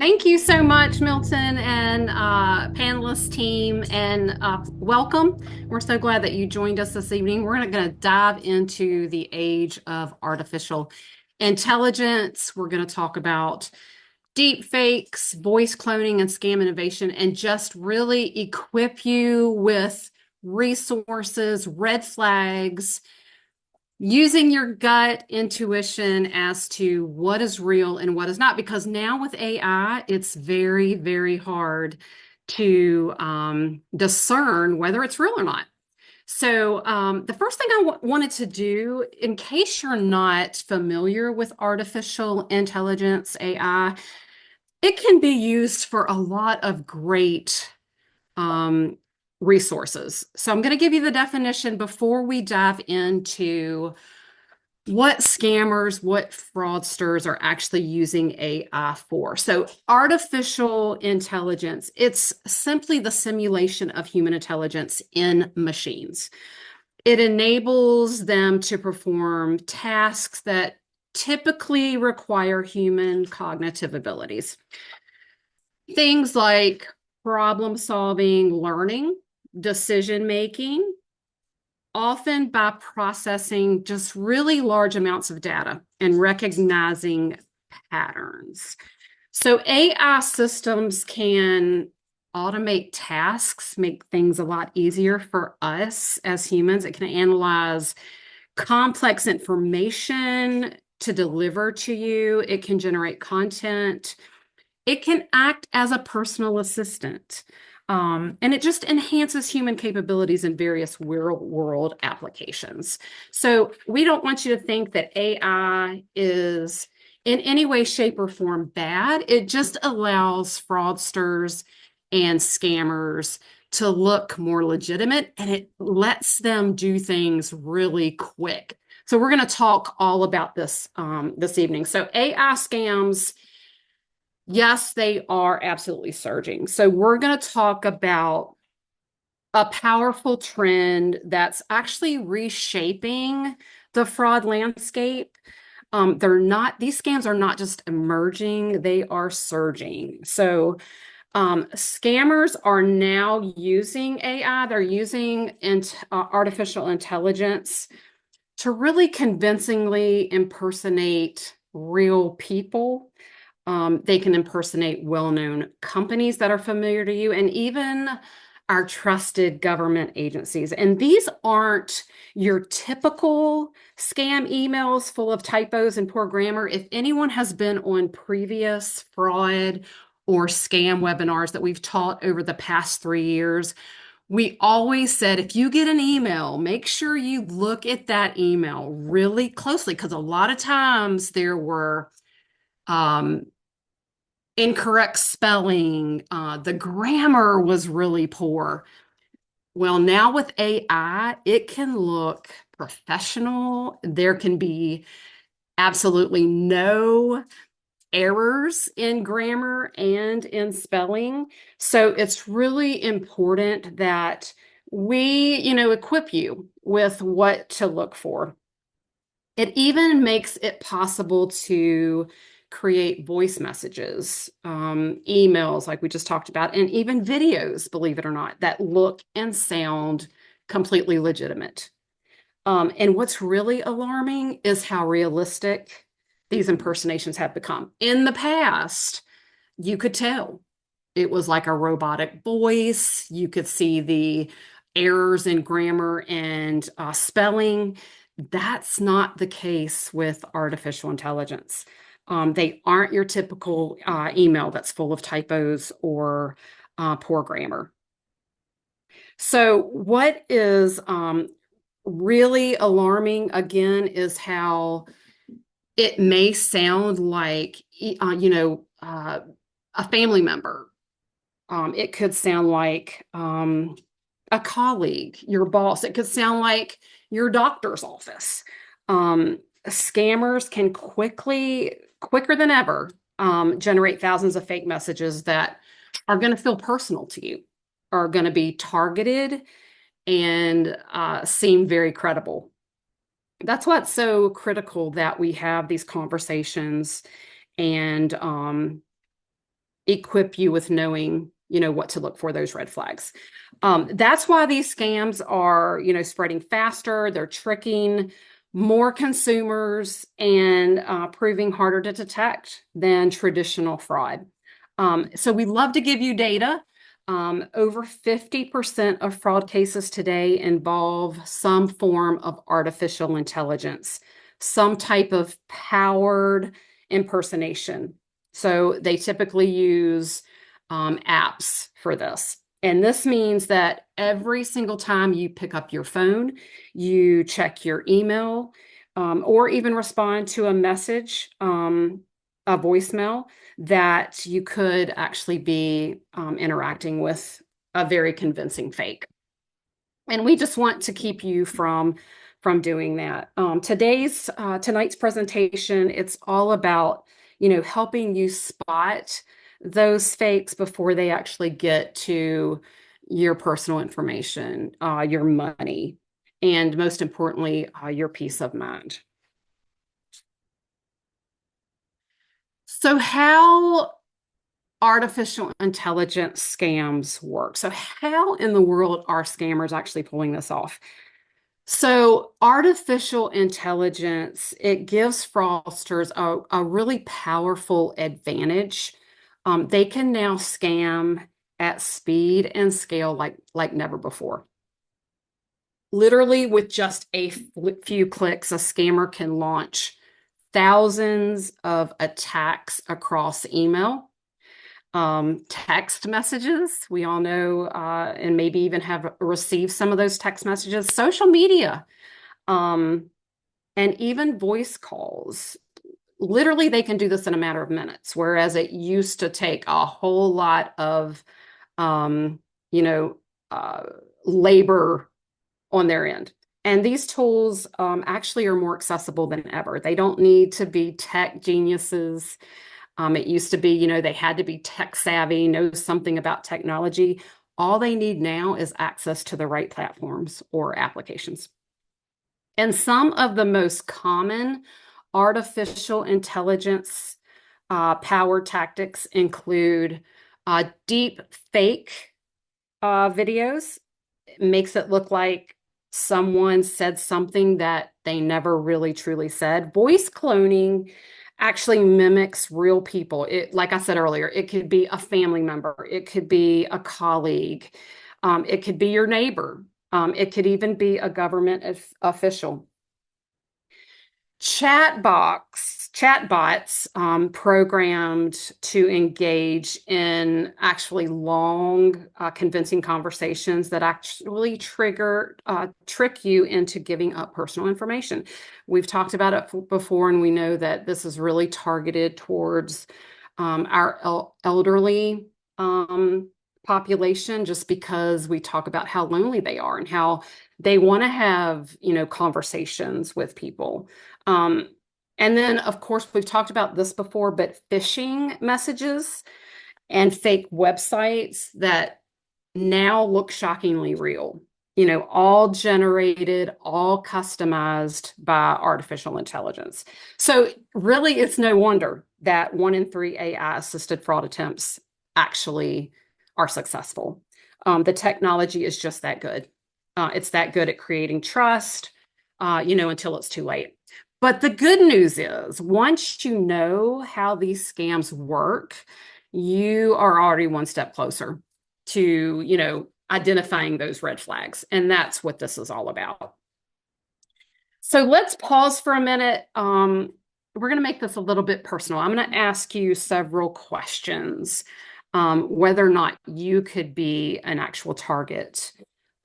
Thank you so much, Milton and panelist team, and welcome. We're so glad that you joined us this evening. We're going to dive into the age of artificial intelligence. We're going to talk about deepfakes, voice cloning, and scam innovation, and just really equip you with resources, red flags, using your gut intuition as to what is real and what is not. Because now with AI, it's very, very hard to discern whether it's real or not. So, the first thing I wanted to do, in case you're not familiar with artificial intelligence, AI, it can be used for a lot of great um, resources. So, I'm going to give you the definition before we dive into what scammers, what fraudsters are actually using AI for. So, artificial intelligence, it's simply the simulation of human intelligence in machines. It enables them to perform tasks that typically require human cognitive abilities. Things like problem solving, learning, decision making, often by processing just really large amounts of data and recognizing patterns. So AI systems can automate tasks, make things a lot easier for us as humans. It can analyze complex information to deliver to you. It can generate content. It can act as a personal assistant. And it just enhances human capabilities in various real world applications. So we don't want you to think that AI is in any way, shape, or form bad. It just allows fraudsters and scammers to look more legitimate, and it lets them do things really quick. So we're going to talk all about this this evening. So AI scams, yes, they are absolutely surging. So we're going to talk about a powerful trend that's actually reshaping the fraud landscape. These scams are not just emerging, they are surging. So scammers are now using AI, they're using artificial intelligence to really convincingly impersonate real people. They can impersonate well-known companies that are familiar to you and even our trusted government agencies. And these aren't your typical scam emails full of typos and poor grammar. If anyone has been on previous fraud or scam webinars that we've taught over the past 3 years, we always said if you get an email, make sure you look at that email really closely because a lot of times there were um, incorrect spelling, the grammar was really poor. Well, now with AI, it can look professional. There can be absolutely no errors in grammar and in spelling. So it's really important that we, equip you with what to look for. It even makes it possible to create voice messages, emails, like we just talked about, and even videos, believe it or not, that look and sound completely legitimate. And what's really alarming is how realistic these impersonations have become. In the past, you could tell it was like a robotic voice. You could see the errors in grammar and spelling. That's not the case with artificial intelligence. They aren't your typical email that's full of typos or poor grammar. So, what is really alarming again is how it may sound like, a family member. It could sound like a colleague, your boss. It could sound like your doctor's office. Scammers can quicker than ever, generate thousands of fake messages that are going to feel personal to you, are going to be targeted, and seem very credible. That's what's so critical that we have these conversations and equip you with knowing, what to look for, those red flags. That's why these scams are, spreading faster. They're tricking more consumers and proving harder to detect than traditional fraud. So we love to give you data. Over 50% of fraud cases today involve some form of artificial intelligence, some type of powered impersonation. So they typically use apps for this. And this means that every single time you pick up your phone, you check your email, or even respond to a message, a voicemail, that you could actually be interacting with a very convincing fake. And we just want to keep you from doing that. Tonight's presentation, it's all about, helping you spot those fakes before they actually get to your personal information, your money, and most importantly, your peace of mind. So how artificial intelligence scams work? So how in the world are scammers actually pulling this off? So artificial intelligence, it gives fraudsters a really powerful advantage. They can now scam at speed and scale like never before. Literally, with just a few clicks, a scammer can launch thousands of attacks across email, text messages. We all know, and maybe even have received some of those text messages, social media, um, and even voice calls. Literally, they can do this in a matter of minutes, whereas it used to take a whole lot of, um, you know, uh, labor on their end. And these tools actually are more accessible than ever. They don't need to be tech geniuses. It used to be, they had to be tech savvy, know something about technology. All they need now is access to the right platforms or applications. And some of the most common artificial intelligence power tactics include deep fake videos. It makes it look like someone said something that they never really truly said. Voice cloning actually mimics real people. Like I said earlier, it could be a family member, it could be a colleague, it could be your neighbor, it could even be a government official. Chatbots programmed to engage in actually long, convincing conversations that actually trick you into giving up personal information. We've talked about it before, and we know that this is really targeted towards our elderly population, just because we talk about how lonely they are and how they want to have, conversations with people. Um, and then, of course, we've talked about this before, but phishing messages and fake websites that now look shockingly real, all generated, all customized by artificial intelligence. So, really, it's no wonder that 1 in 3 AI assisted fraud attempts actually are successful. The technology is just that good. It's that good at creating trust, until it's too late. But the good news is, once you know how these scams work, you are already one step closer to, identifying those red flags. And that's what this is all about. So let's pause for a minute. We're going to make this a little bit personal. I'm going to ask you several questions, whether or not you could be an actual target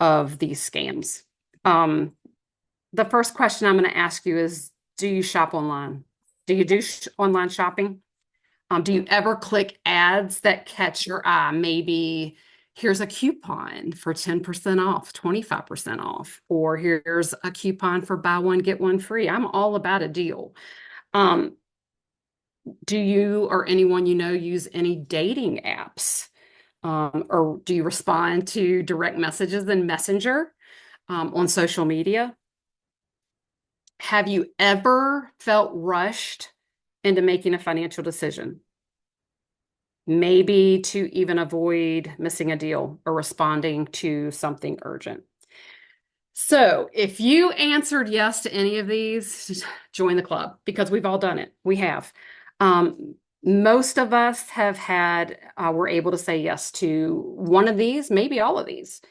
of these scams. The first question I'm going to ask you is, do you shop online? Do you do online shopping? Do you ever click ads that catch your eye? Maybe here's a coupon for 10% off, 25% off, or here's a coupon for buy one, get one free. I'm all about a deal. Um, do you or anyone you know use any dating apps? Or do you respond to direct messages in Messenger, on social media? Have you ever felt rushed into making a financial decision? maybe to even avoid missing a deal or responding to something urgent. So if you answered yes to any of these, join the club because we've all done it. We have. Most of us have we're able to say yes to one of these, maybe all of these.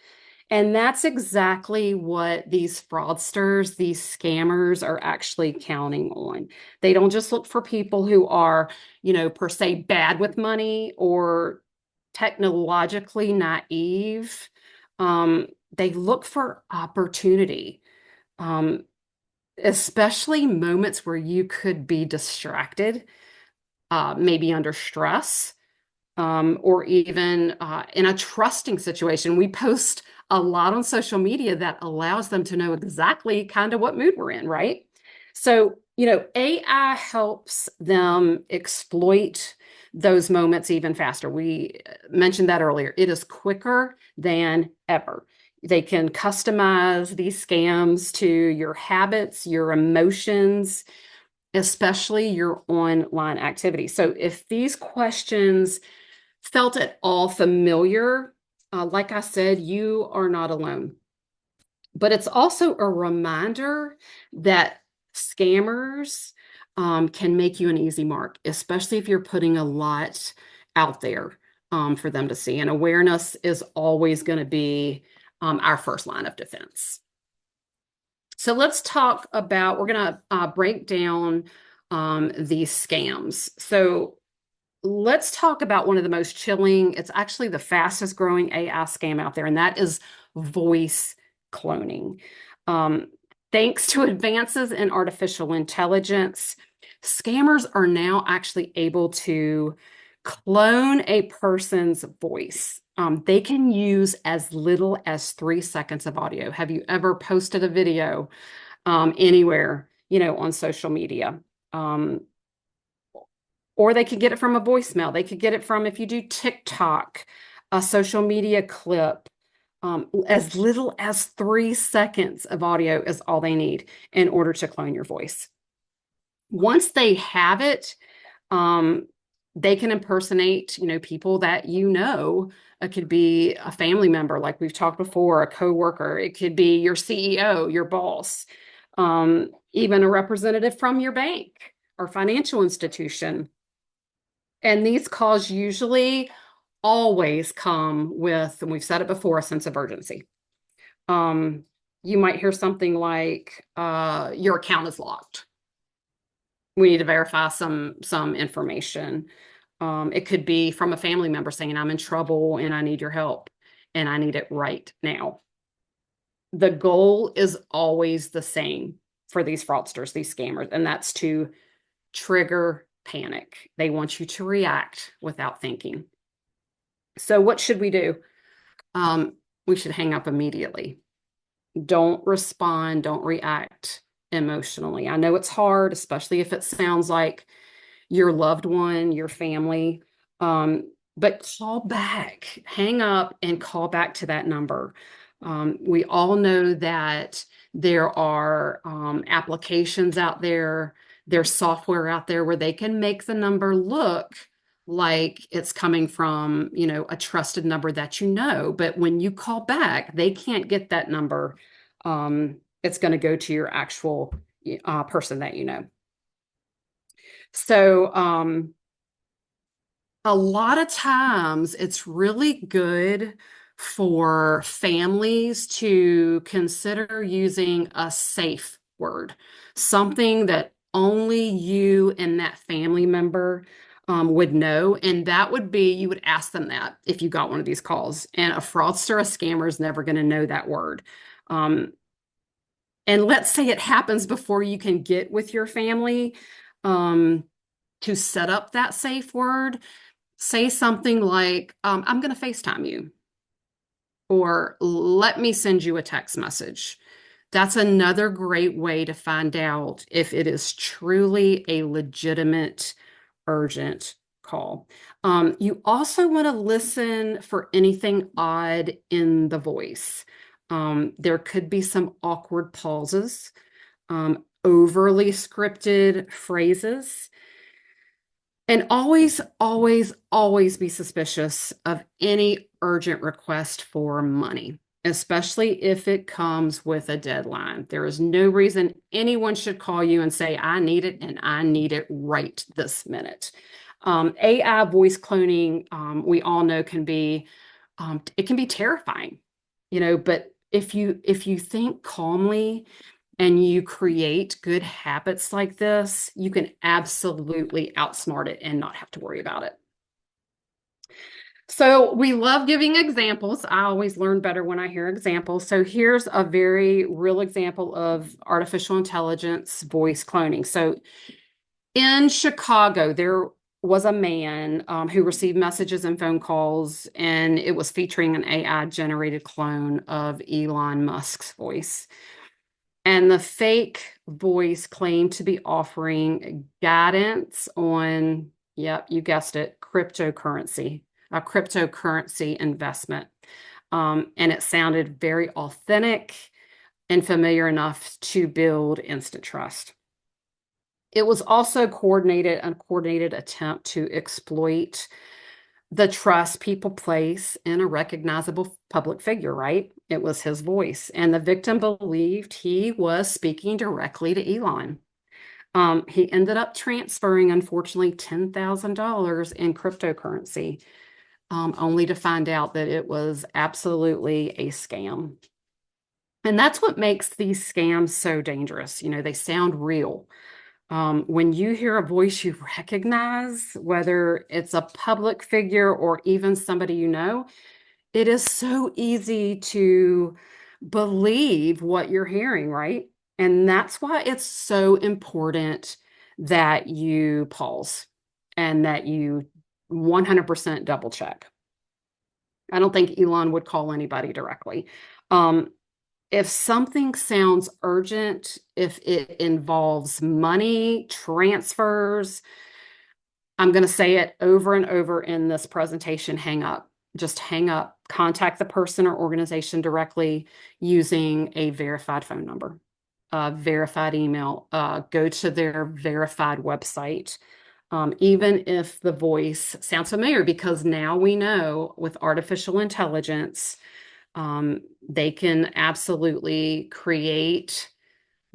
And that's exactly what these fraudsters, these scammers are actually counting on. They don't just look for people who are, per se bad with money or technologically naive. They look for opportunity, um, especially moments where you could be distracted, maybe under stress, or even in a trusting situation. We post a lot on social media that allows them to know exactly kind of what mood we're in, right? So, AI helps them exploit those moments even faster. We mentioned that earlier. It is quicker than ever. They can customize these scams to your habits, your emotions, especially your online activity. So if these questions felt at all familiar, like I said, you are not alone. But it's also a reminder that scammers can make you an easy mark, especially if you're putting a lot out there for them to see. And awareness is always going to be our first line of defense. So let's talk about, we're going to break down these scams. So let's talk about one of the most chilling, it's actually the fastest growing AI scam out there, and that is voice cloning. Um, Thanks to advances in artificial intelligence, scammers are now actually able to clone a person's voice. They can use as little as 3 seconds of audio. Have you ever posted a video anywhere, on social media? Um, or they could get it from a voicemail. They could get it from, if you do TikTok, a social media clip. As little as 3 seconds of audio is all they need in order to clone your voice. Once they have it, um, they can impersonate, people that you know. It could be a family member, like we've talked before, a coworker. It could be your CEO, your boss, even a representative from your bank or financial institution. And these calls usually always come with, and we've said it before, a sense of urgency. Um, you might hear something like, your account is locked. We need to verify some information. It could be from a family member saying, I'm in trouble and I need your help and I need it right now. The goal is always the same for these fraudsters, these scammers, and that's to trigger panic. They want you to react without thinking. So what should we do? We should hang up immediately. Don't respond, don't react emotionally. I know it's hard, especially if it sounds like your loved one, your family, but call back, hang up and call back to that number. We all know that there are applications out there, there's software out there where they can make the number look like it's coming from, a trusted number that you know. But when you call back, they can't get that number. It's going to go to your actual person that you know. So, a lot of times it's really good for families to consider using a safe word, something that only you and that family member would know. And that would be, you would ask them that if you got one of these calls. And a fraudster, a scammer is never going to know that word. And let's say it happens before you can get with your family to set up that safe word. Say something like, I'm going to FaceTime you, or let me send you a text message. That's another great way to find out if it is truly a legitimate, urgent call. You also want to listen for anything odd in the voice. There could be some awkward pauses, overly scripted phrases. And always, always, always be suspicious of any urgent request for money, especially if it comes with a deadline. There is no reason anyone should call you and say, I need it and I need it right this minute. AI voice cloning, we all know it can be terrifying, but if you think calmly and you create good habits like this, you can absolutely outsmart it and not have to worry about it. So we love giving examples. I always learn better when I hear examples. So here's a very real example of artificial intelligence voice cloning. So in Chicago, there was a man who received messages and phone calls, and it was featuring an AI generated clone of Elon Musk's voice. And the fake voice claimed to be offering guidance on, yep, you guessed it, cryptocurrency, a cryptocurrency investment. And it sounded very authentic and familiar enough to build instant trust. It was also a coordinated attempt to exploit the trust people place in a recognizable public figure, right? It was his voice. And the victim believed he was speaking directly to Elon. He ended up transferring, unfortunately, $10,000 in cryptocurrency, only to find out that it was absolutely a scam. And that's what makes these scams so dangerous. They sound real. When you hear a voice you recognize, whether it's a public figure or even somebody you know, it is so easy to believe what you're hearing, right? And that's why it's so important that you pause and that you 100% double check. I don't think Elon would call anybody directly. Um, if something sounds urgent, if it involves money, transfers, I'm going to say it over and over in this presentation, hang up. Just hang up. Contact the person or organization directly using a verified phone number, a verified email, go to their verified website. Even if the voice sounds familiar, because now we know with artificial intelligence, they can absolutely create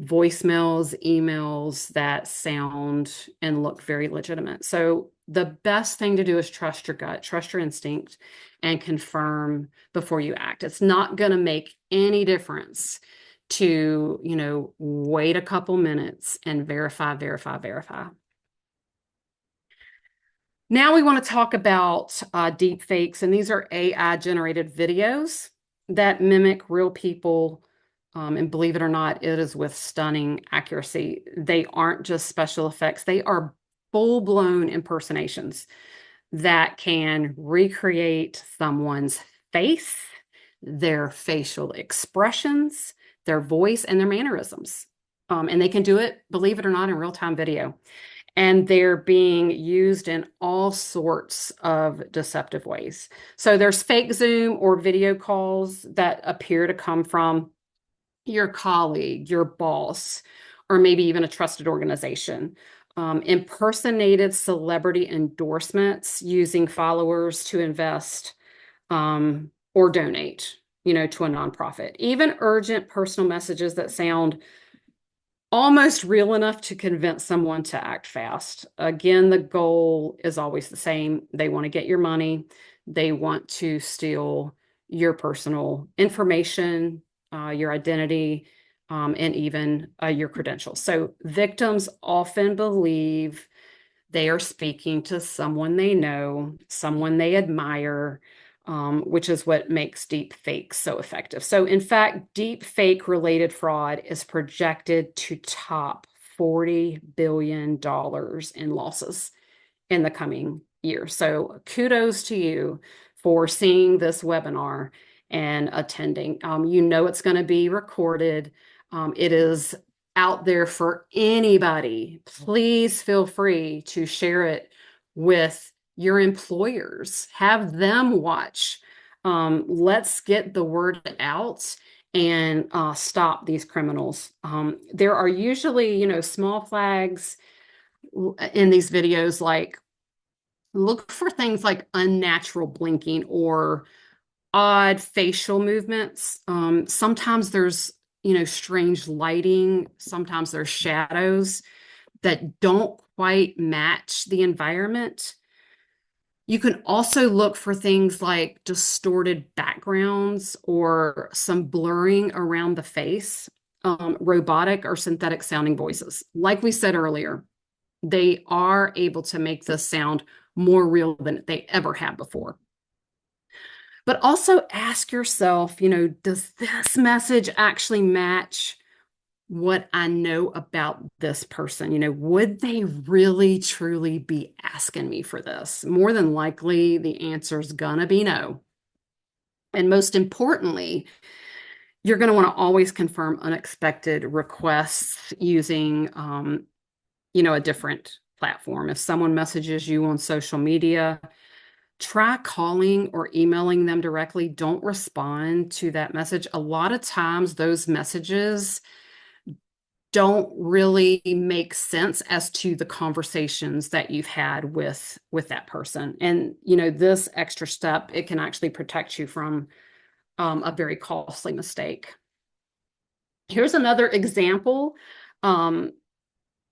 voicemails, emails that sound and look very legitimate. So the best thing to do is trust your gut, trust your instinct, and confirm before you act. It's not going to make any difference to, wait a couple minutes and verify, verify, verify. Now we want to talk about deep fakes, and these are AI generated videos that mimic real people. And believe it or not, it is with stunning accuracy. They aren't just special effects, they are full-blown impersonations that can recreate someone's face, their facial expressions, their voice, and their mannerisms. And they can do it, believe it or not, in real-time video. And they're being used in all sorts of deceptive ways. So there's fake Zoom or video calls that appear to come from your colleague, your boss, or maybe even a trusted organization. Impersonated celebrity endorsements using followers to invest or donate, to a nonprofit. Even urgent personal messages that sound almost real enough to convince someone to act fast. Again, the goal is always the same. They want to get your money. They want to steal your personal information, your identity, and even your credentials. So victims often believe they are speaking to someone they know, someone they admire, which is what makes deep fakes so effective. So, in fact, deep fake related fraud is projected to top $40 billion in losses in the coming year. So, kudos to you for seeing this webinar and attending. It's going to be recorded. It is out there for anybody. Please feel free to share it with your employers. Have them watch. Let's get the word out and stop these criminals. There are usually, small flags in these videos like Look for things like unnatural blinking or odd facial movements. Sometimes there's, strange lighting. Sometimes there's shadows that don't quite match the environment. You can also look for things like distorted backgrounds or some blurring around the face, robotic or synthetic sounding voices. Like we said earlier, they are able to make this sound more real than they ever have before. But also ask yourself, does this message actually match what I know about this person? Would they really truly be asking me for this? More than likely, the answer's gonna be no. And most importantly, you're going to want to always confirm unexpected requests using, a different platform. If someone messages you on social media, try calling or emailing them directly. Don't respond to that message. A lot of times, those messages don't really make sense as to the conversations that you've had with that person. And this extra step, it can actually protect you from a very costly mistake. Here's another example. Um,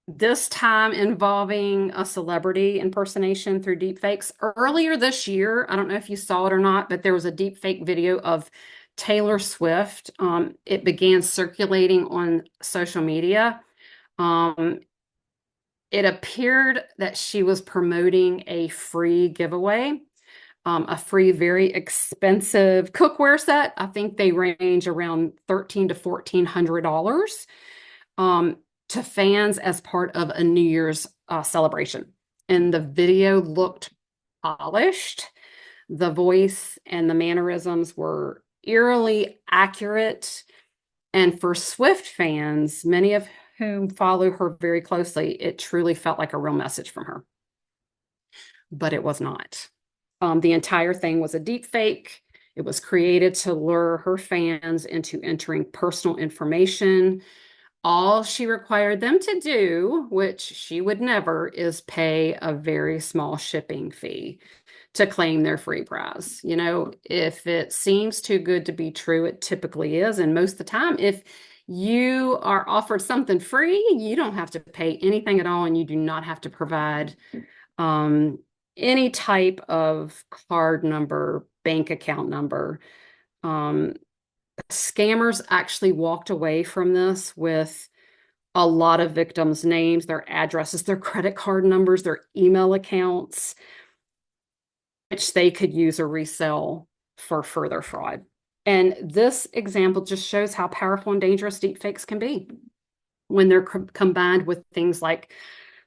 this time involving a celebrity impersonation through deepfakes. Earlier this year, I don't know if you saw it or not, but there was a deepfake video of Taylor Swift. It began circulating on social media. Um, it appeared that she was promoting a free giveaway, a free, very expensive cookware set. I think they range around $1,300 to $1,400 um, to fans as part of a New Year's celebration. And the video looked polished. The voice and the mannerisms were eerily accurate. And for Swift fans, many of whom follow her very closely, it truly felt like a real message from her. But it was not. The entire thing was a deep fake. It was created to lure her fans into entering personal information. All she required them to do, which she would never, is pay a very small shipping fee to claim their free prize. If it seems too good to be true, it typically is. And most of the time, if you are offered something free, you don't have to pay anything at all, and you do not have to provide um, any type of card number, bank account number. Um, Scammers actually walked away from this with a lot of victims' names, their addresses, their credit card numbers, their email accounts, which they could use or resell for further fraud. And this example just shows how powerful and dangerous deepfakes can be when they're combined with things like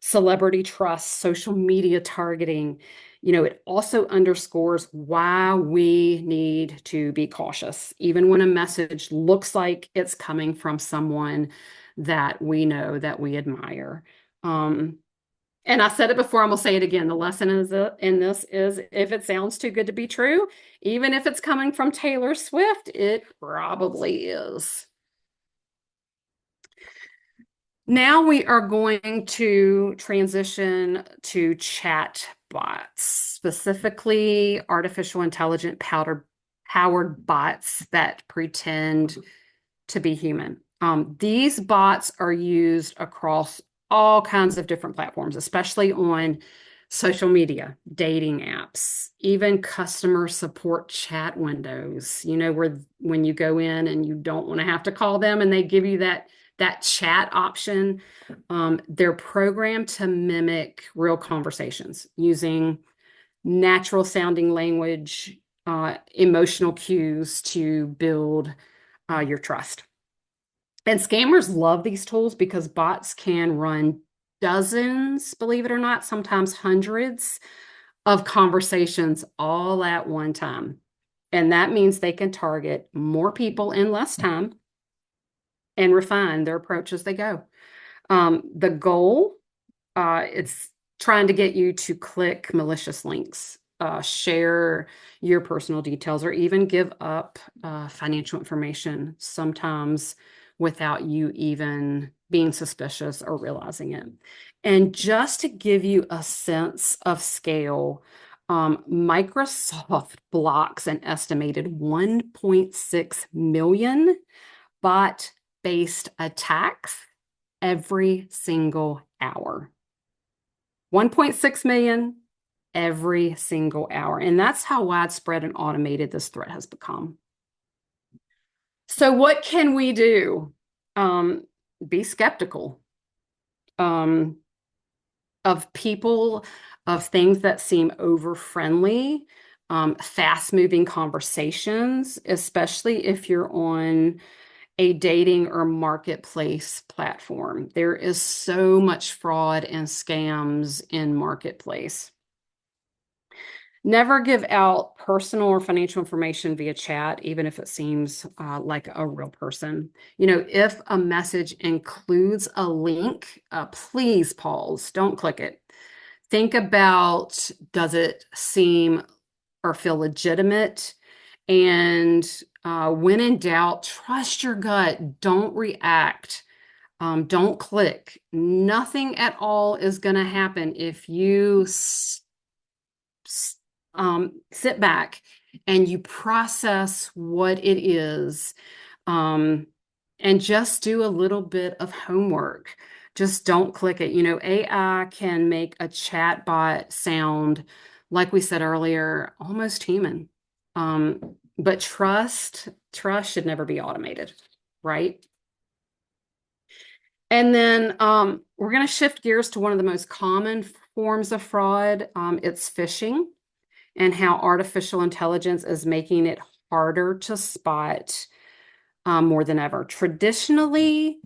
celebrity trust, social media targeting. It also underscores why we need to be cautious, even when a message looks like it's coming from someone that we know, that we admire. And I said it before, I'm gonna say it again. The lesson in this is if it sounds too good to be true, even if it's coming from Taylor Swift, it probably is. Now we are going to transition to chat bots, specifically artificial intelligent powered bots that pretend to be human. These bots are used across all kinds of different platforms, especially on social media, dating apps, even customer support chat windows, where when you go in and you don't want to have to call them and they give you that chat option. They're programmed to mimic real conversations using natural sounding language, emotional cues to build your trust. And scammers love these tools because bots can run dozens, believe it or not, sometimes hundreds of conversations all at one time. And that means they can target more people in less time and refine their approach as they go. The goal, it's trying to get you to click malicious links, share your personal details, or even give up financial information, sometimes without you even being suspicious or realizing it. And just to give you a sense of scale, Microsoft blocks an estimated 1.6 million bot-based attacks every single hour. 1.6 million every single hour. And that's how widespread and automated this threat has become. So what can we do? Be skeptical of people, of things that seem over friendly, fast-moving conversations, especially if you're on a dating or marketplace platform. There is so much fraud and scams in marketplace. Never give out personal or financial information via chat, even if it seems like a real person. You know, if a message includes a link, please pause, don't click it. Think about, does it seem or feel legitimate? And when in doubt, trust your gut, don't react. Don't click. Nothing at all is going to happen if you sit back and you process what it is, and just do a little bit of homework. Just don't click it. You know, AI can make a chat bot sound, like we said earlier, almost human. But trust should never be automated, right? And then we're going to shift gears to one of the most common forms of fraud. It's phishing, and how artificial intelligence is making it harder to spot more than ever. Traditionally,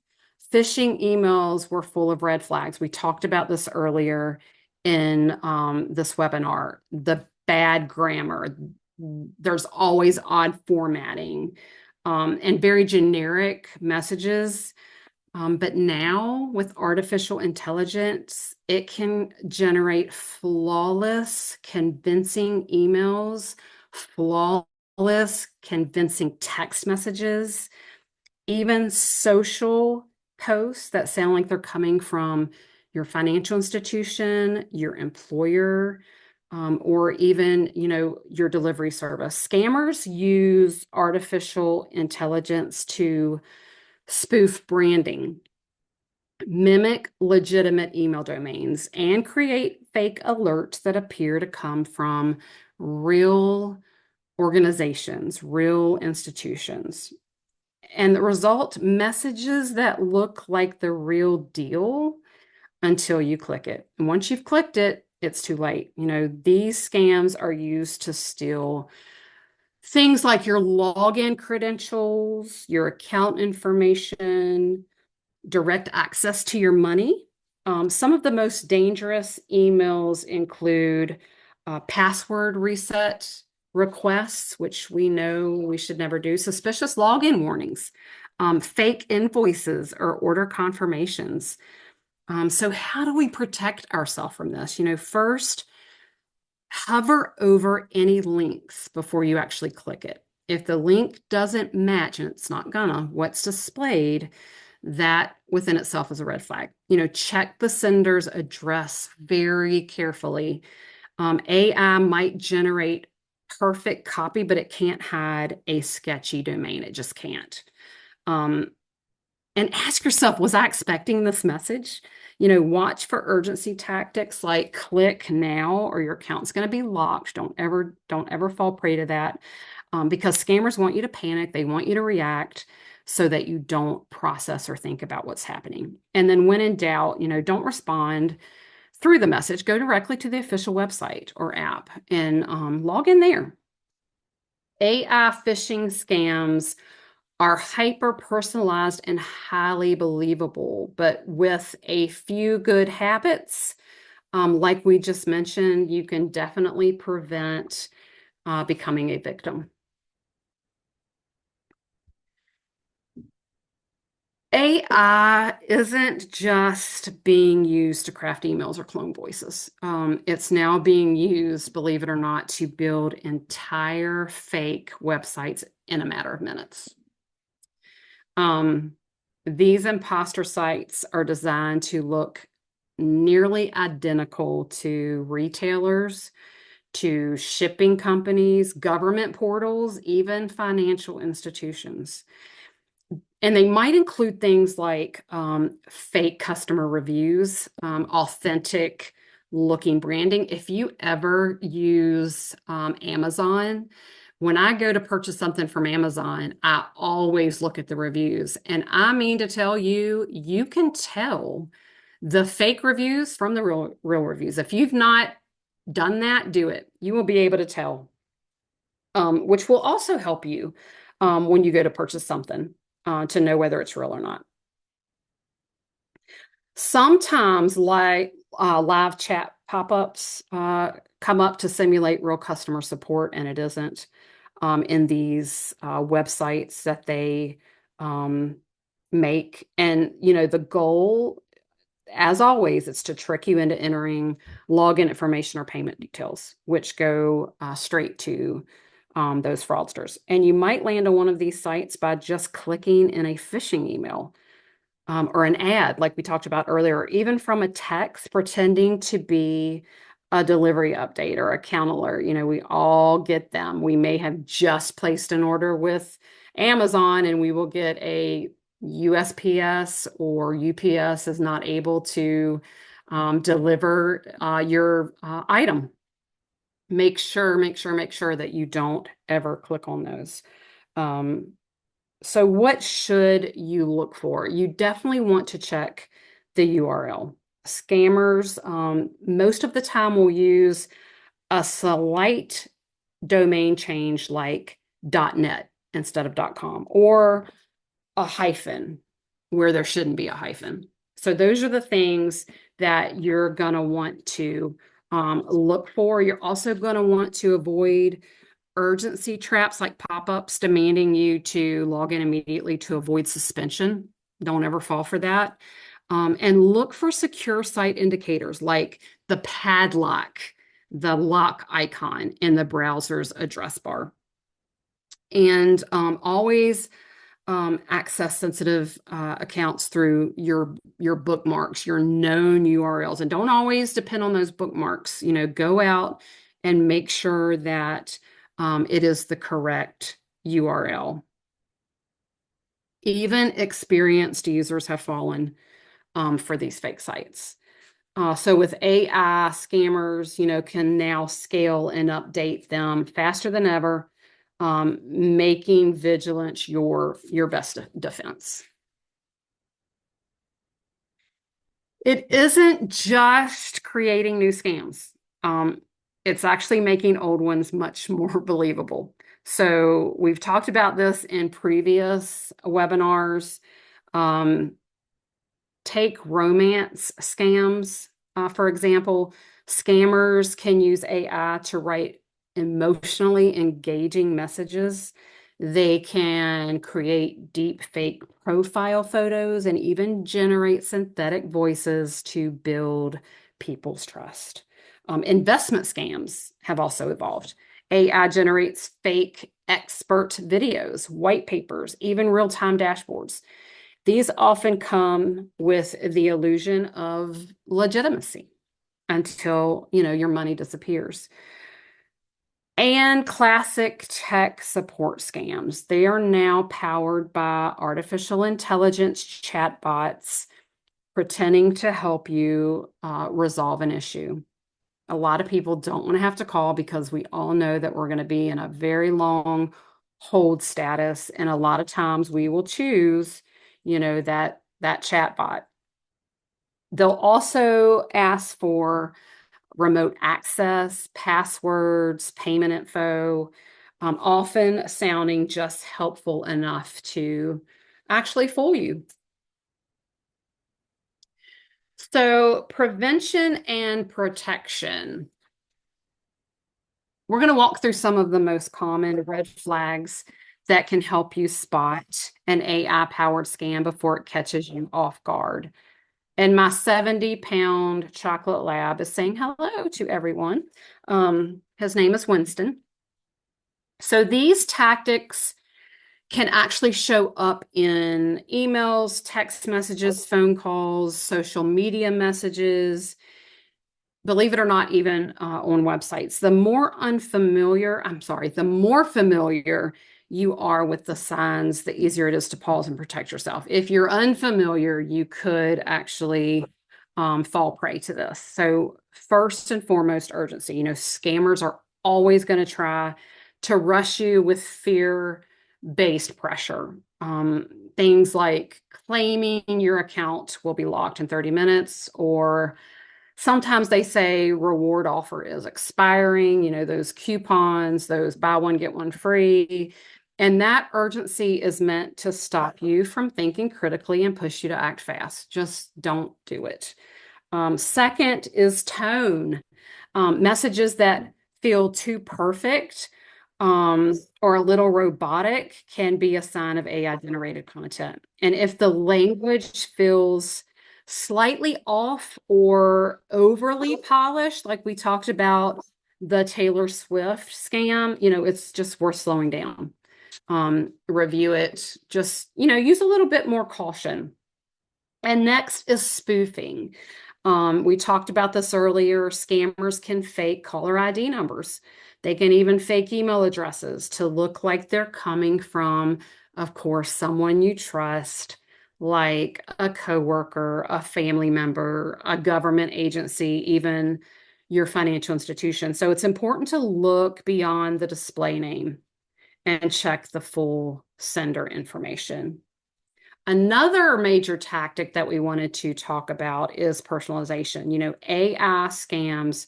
phishing emails were full of red flags. We talked about this earlier in this webinar. The bad grammar, there's always odd formatting, and very generic messages. But now with artificial intelligence, it can generate flawless, convincing emails, flawless, convincing text messages, even social posts that sound like they're coming from your financial institution, your employer, or even, you know, your delivery service. Scammers use artificial intelligence to spoof branding, mimic legitimate email domains, and create fake alerts that appear to come from real organizations, real institutions. And the result, messages that look like the real deal until you click it. And once you've clicked it, it's too late. You know, these scams are used to steal things like your login credentials, your account information, direct access to your money. Some of the most dangerous emails include password reset requests, which we know we should never do, suspicious login warnings, fake invoices or order confirmations. So how do we protect ourselves from this? You know, first, hover over any links before you actually click it. If the link doesn't match, and it's not gonna, what's displayed, that within itself is a red flag. You know, check the sender's address very carefully. AI might generate perfect copy, but it can't hide a sketchy domain. It just can't. And ask yourself, was I expecting this message? You know, watch for urgency tactics like click now or your account's going to be locked. Don't ever fall prey to that, because scammers want you to panic. They want you to react so that you don't process or think about what's happening. And then when in doubt, you know, don't respond through the message. Go directly to the official website or app and log in there. AI phishing scams are hyper personalized and highly believable, but with a few good habits, like we just mentioned, you can definitely prevent becoming a victim. AI isn't just being used to craft emails or clone voices. It's now being used, believe it or not, to build entire fake websites in a matter of minutes. These imposter sites are designed to look nearly identical to retailers, to shipping companies, government portals, even financial institutions. And they might include things like fake customer reviews, authentic looking branding. If you ever use Amazon, when I go to purchase something from Amazon, I always look at the reviews. And I mean to tell you, you can tell the fake reviews from the real reviews. If you've not done that, do it. You will be able to tell, which will also help you when you go to purchase something to know whether it's real or not. Sometimes live chat pop-ups come up to simulate real customer support, and it isn't in these websites that they um, make. And, the goal, as always, is to trick you into entering login information or payment details, which go straight to those fraudsters. And you might land on one of these sites by just clicking in a phishing email or an ad, like we talked about earlier, or even from a text pretending to be a delivery update or account alert. We all get them. We may have just placed an order with Amazon and we will get a USPS or UPS is not able to deliver your item. Make sure that you don't ever click on those. So what should you look for? You definitely want to check the URL. Scammers, most of the time will use a slight domain change like .net instead of .com or a hyphen where there shouldn't be a hyphen. So those are the things that you're going to want to look for. You're also going to want to avoid urgency traps like pop-ups demanding you to log in immediately to avoid suspension. Don't ever fall for that. And look for secure site indicators like the padlock, the lock icon in the browser's address bar. And always access sensitive accounts through your bookmarks, your known URLs, and don't always depend on those bookmarks. Go out and make sure that it is the correct URL. Even experienced users have fallen for these fake sites. So with AI, scammers, can now scale and update them faster than ever, making vigilance your best defense. It isn't just creating new scams. It's actually making old ones much more believable. So we've talked about this in previous webinars. Take romance scams, for example. Scammers can use AI to write emotionally engaging messages. They can create deep fake profile photos and even generate synthetic voices to build people's trust. Investment scams have also evolved. AI generates fake expert videos, white papers, even real-time dashboards. These often come with the illusion of legitimacy until, your money disappears. And classic tech support scams. They are now powered by artificial intelligence chatbots pretending to help you resolve an issue. A lot of people don't want to have to call because we all know that we're going to be in a very long hold status. And a lot of times we will choose, that chatbot. They'll also ask for remote access, passwords, payment info, often sounding just helpful enough to actually fool you. So prevention and protection. We're going to walk through some of the most common red flags that can help you spot an AI-powered scam before it catches you off guard. And my 70-pound chocolate lab is saying hello to everyone. His name is Winston. So these tactics can actually show up in emails, text messages, phone calls, social media messages, believe it or not, even on websites. The more familiar you are with the signs, the easier it is to pause and protect yourself. If you're unfamiliar, you could actually fall prey to this. So, first and foremost, urgency. Scammers are always going to try to rush you with fear-based pressure. Things like claiming your account will be locked in 30 minutes, or sometimes they say reward offer is expiring, those coupons, those buy one, get one free. And that urgency is meant to stop you from thinking critically and push you to act fast. Just don't do it. Second is tone. Messages that feel too perfect or a little robotic can be a sign of AI generated content. And if the language feels slightly off or overly polished, like we talked about the Taylor Swift scam, it's just worth slowing down. Review it, just, use a little bit more caution. And next is spoofing. We talked about this earlier. Scammers can fake caller ID numbers. They can even fake email addresses to look like they're coming from, of course, someone you trust, like a coworker, a family member, a government agency, even your financial institution. So it's important to look beyond the display name and check the full sender information. Another major tactic that we wanted to talk about is personalization. AI scams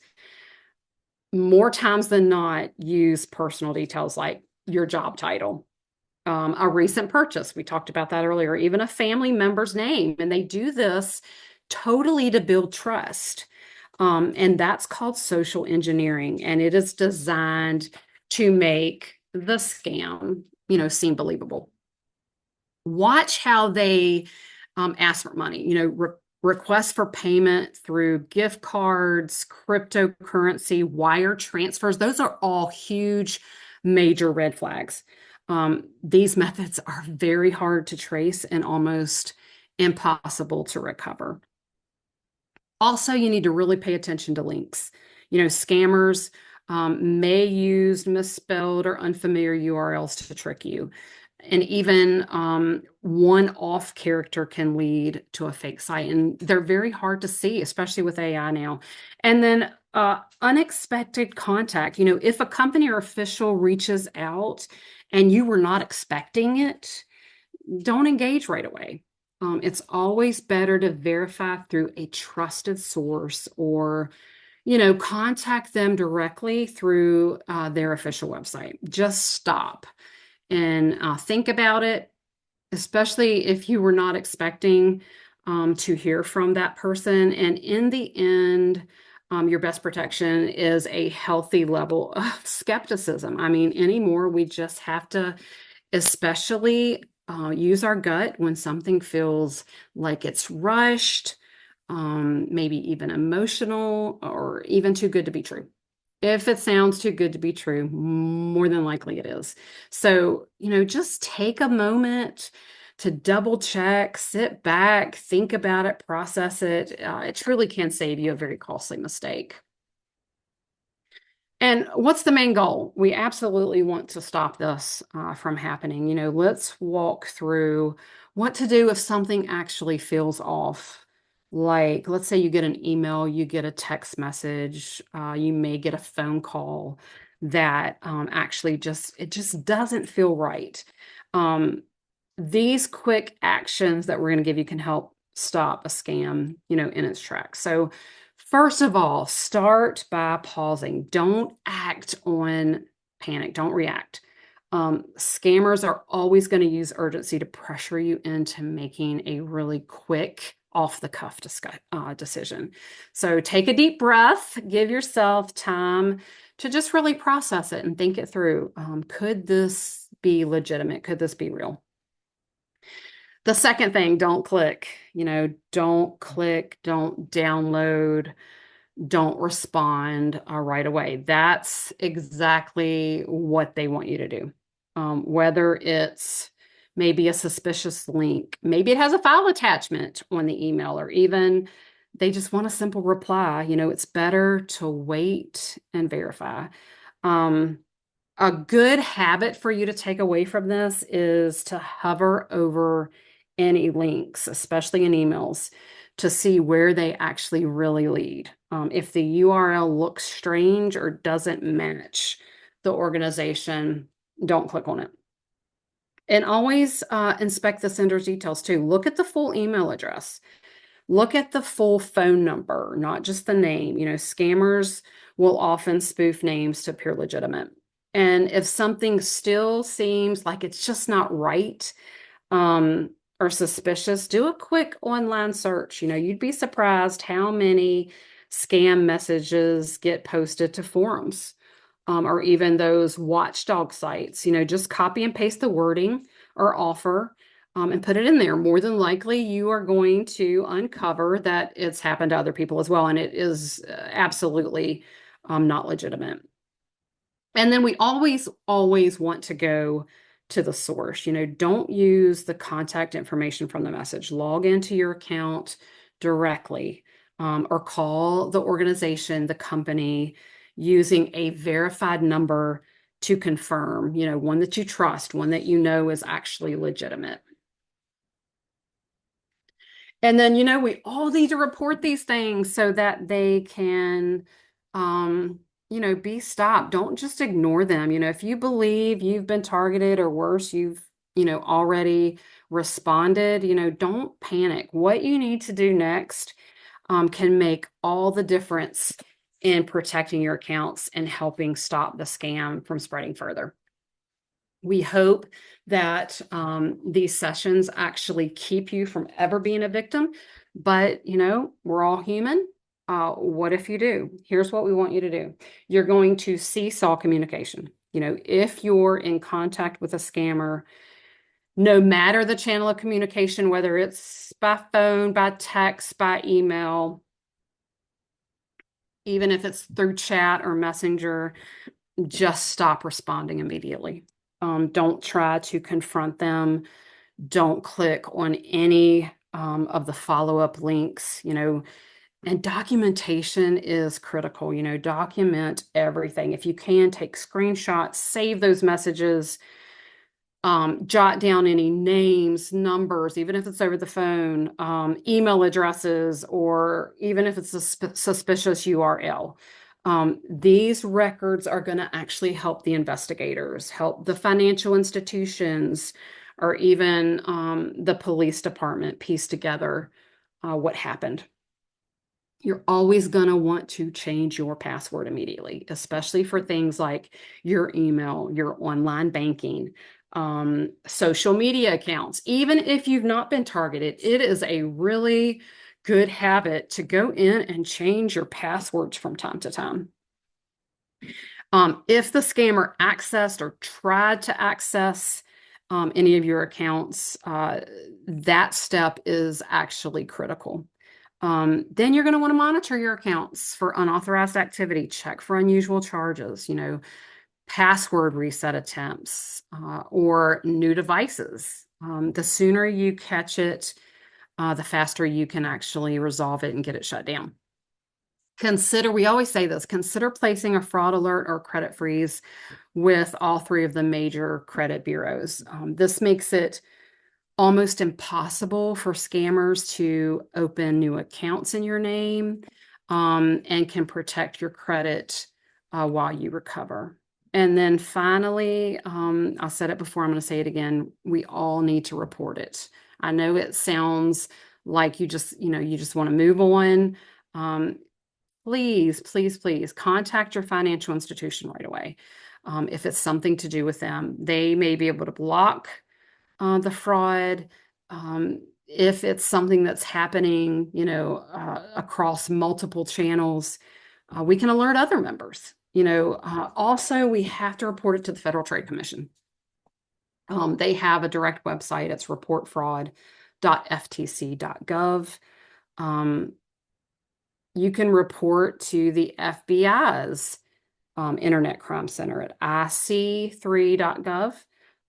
more times than not use personal details like your job title, a recent purchase. We talked about that earlier, even a family member's name. And they do this totally to build trust. And that's called social engineering. And it is designed to make the scam, seem believable. Watch how they ask for money, requests for payment through gift cards, cryptocurrency, wire transfers. Those are all huge, major red flags. These methods are very hard to trace and almost impossible to recover. Also, you need to really pay attention to links. Scammers may use misspelled or unfamiliar URLs to trick you. And even one off character can lead to a fake site. And they're very hard to see, especially with AI now. And then unexpected contact. If a company or official reaches out and you were not expecting it, don't engage right away. It's always better to verify through a trusted source or, contact them directly through their official website. Just stop and think about it, especially if you were not expecting to hear from that person. And in the end, your best protection is a healthy level of skepticism. I mean, anymore, we just have to especially use our gut when something feels like it's rushed, maybe even emotional, or even too good to be true. If it sounds too good to be true, more than likely it is. So, just take a moment to double check, sit back, think about it, process it. It truly can save you a very costly mistake. And what's the main goal? We absolutely want to stop this from happening. Let's walk through what to do if something actually feels off. Like, let's say you get an email, you get a text message, you may get a phone call that actually it just doesn't feel right. Um, these quick actions that we're going to give you can help stop a scam, in its tracks. So, first of all, start by pausing. Don't act on panic. Don't react. Scammers are always going to use urgency to pressure you into making a really quick, off the cuff decision. So take a deep breath, give yourself time to just really process it and think it through. Could this be legitimate? Could this be real? The second thing, don't click. Don't click, don't download, don't respond right away. That's exactly what they want you to do. whether it's maybe a suspicious link, maybe it has a file attachment on the email, or even they just want a simple reply. It's better to wait and verify. Um, a good habit for you to take away from this is to hover over any links, especially in emails, to see where they actually really lead. If the URL looks strange or doesn't match the organization, don't click on it. And always inspect the sender's details too. Look at the full email address. Look at the full phone number, not just the name. Scammers will often spoof names to appear legitimate. And if something still seems like it's just not right, um, or suspicious, do a quick online search. You'd be surprised how many scam messages get posted to forums, or even those watchdog sites. Just copy and paste the wording or offer, and put it in there. More than likely, you are going to uncover that it's happened to other people as well, and it is absolutely not legitimate. And then we always want to go to the source. Don't use the contact information from the message. Log into your account directly, or call the organization, the company, using a verified number to confirm, one that you trust, one that is actually legitimate. And then, we all need to report these things so that they can, be stopped. Don't just ignore them. If you believe you've been targeted, or worse, you've, already responded, don't panic. What you need to do next, can make all the difference in protecting your accounts and helping stop the scam from spreading further. We hope that these sessions actually keep you from ever being a victim, but we're all human. What if you do? Here's what we want you to do. You're going to cease all communication. If you're in contact with a scammer, no matter the channel of communication, whether it's by phone, by text, by email, even if it's through chat or messenger, just stop responding immediately. Don't try to confront them. Don't click on any of the follow-up links, and documentation is critical. Document everything. If you can, take screenshots, save those messages, jot down any names, numbers, even if it's over the phone, email addresses, or even if it's a suspicious URL. These records are going to actually help the investigators, help the financial institutions, or even the police department piece together what happened. You're always going to want to change your password immediately, especially for things like your email, your online banking, social media accounts. Even if you've not been targeted, it is a really good habit to go in and change your passwords from time to time. If the scammer accessed or tried to access any of your accounts, that step is actually critical. Then you're going to want to monitor your accounts for unauthorized activity, check for unusual charges, password reset attempts, or new devices. The sooner you catch it, the faster you can actually resolve it and get it shut down. We always say this, consider placing a fraud alert or credit freeze with all three of the major credit bureaus. This makes it almost impossible for scammers to open new accounts in your name, and can protect your credit while you recover. And then finally, I said it before, I'm going to say it again, we all need to report it. I know it sounds like you just want to move on. Please, please, please contact your financial institution right away. If it's something to do with them, they may be able to block the fraud. If it's something that's happening, across multiple channels, we can alert other members. Also, we have to report it to the Federal Trade Commission. They have a direct website. It's reportfraud.ftc.gov. You can report to the FBI's Internet Crime Center at ic3.gov.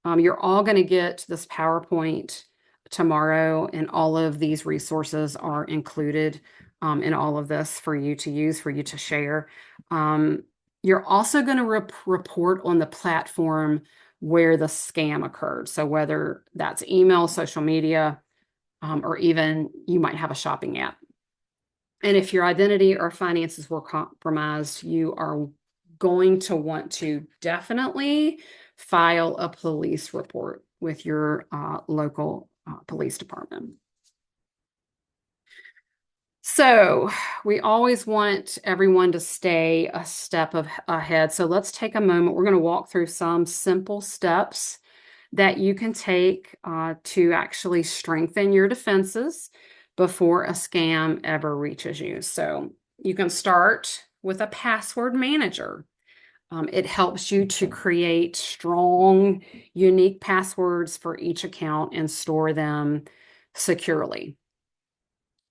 You're all going to get this PowerPoint tomorrow, and all of these resources are included in all of this for you to use, for you to share. Um, you're also going to report on the platform where the scam occurred. So whether that's email, social media, or even you might have a shopping app. And if your identity or finances were compromised, you are going to want to definitely file a police report with your local police department. So we always want everyone to stay a step ahead. So let's take a moment. We're going to walk through some simple steps that you can take to actually strengthen your defenses before a scam ever reaches you. So you can start with a password manager. It helps you to create strong, unique passwords for each account and store them securely.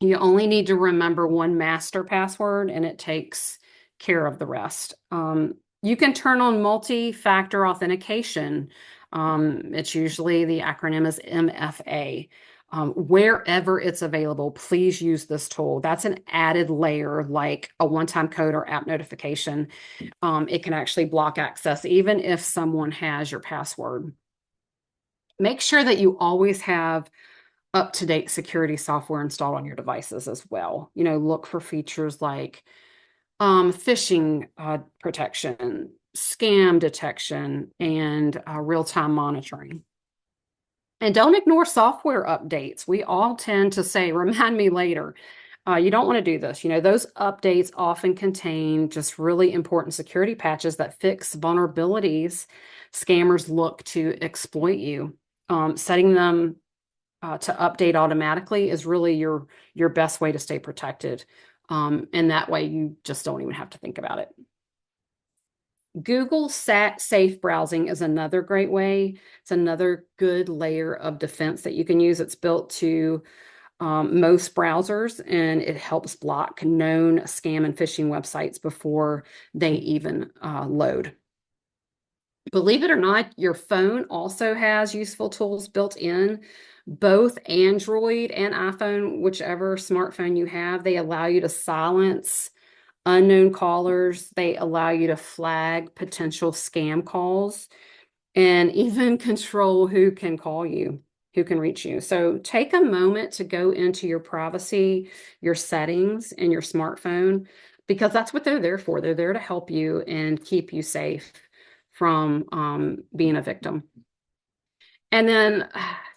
You only need to remember one master password and it takes care of the rest. You can turn on multi-factor authentication. It's usually the acronym is MFA. Wherever it's available, please use this tool. That's an added layer like a one-time code or app notification. It can actually block access even if someone has your password. Make sure that you always have up-to-date security software installed on your devices as well. Look for features like phishing protection, scam detection, and real-time monitoring. And don't ignore software updates. We all tend to say, remind me later. You don't want to do this. Those updates often contain just really important security patches that fix vulnerabilities scammers look to exploit you. Setting them to update automatically is really your best way to stay protected. And that way you just don't even have to think about it. Google Safe Browsing is another great way. It's another good layer of defense that you can use. It's built to most browsers, and it helps block known scam and phishing websites before they even load. Believe it or not, your phone also has useful tools built in. Both Android and iPhone, whichever smartphone you have, they allow you to silence unknown callers. They allow you to flag potential scam calls and even control who can call you, who can reach you. So take a moment to go into your privacy, your settings, and your smartphone, because that's what they're there for. They're there to help you and keep you safe from being a victim. And then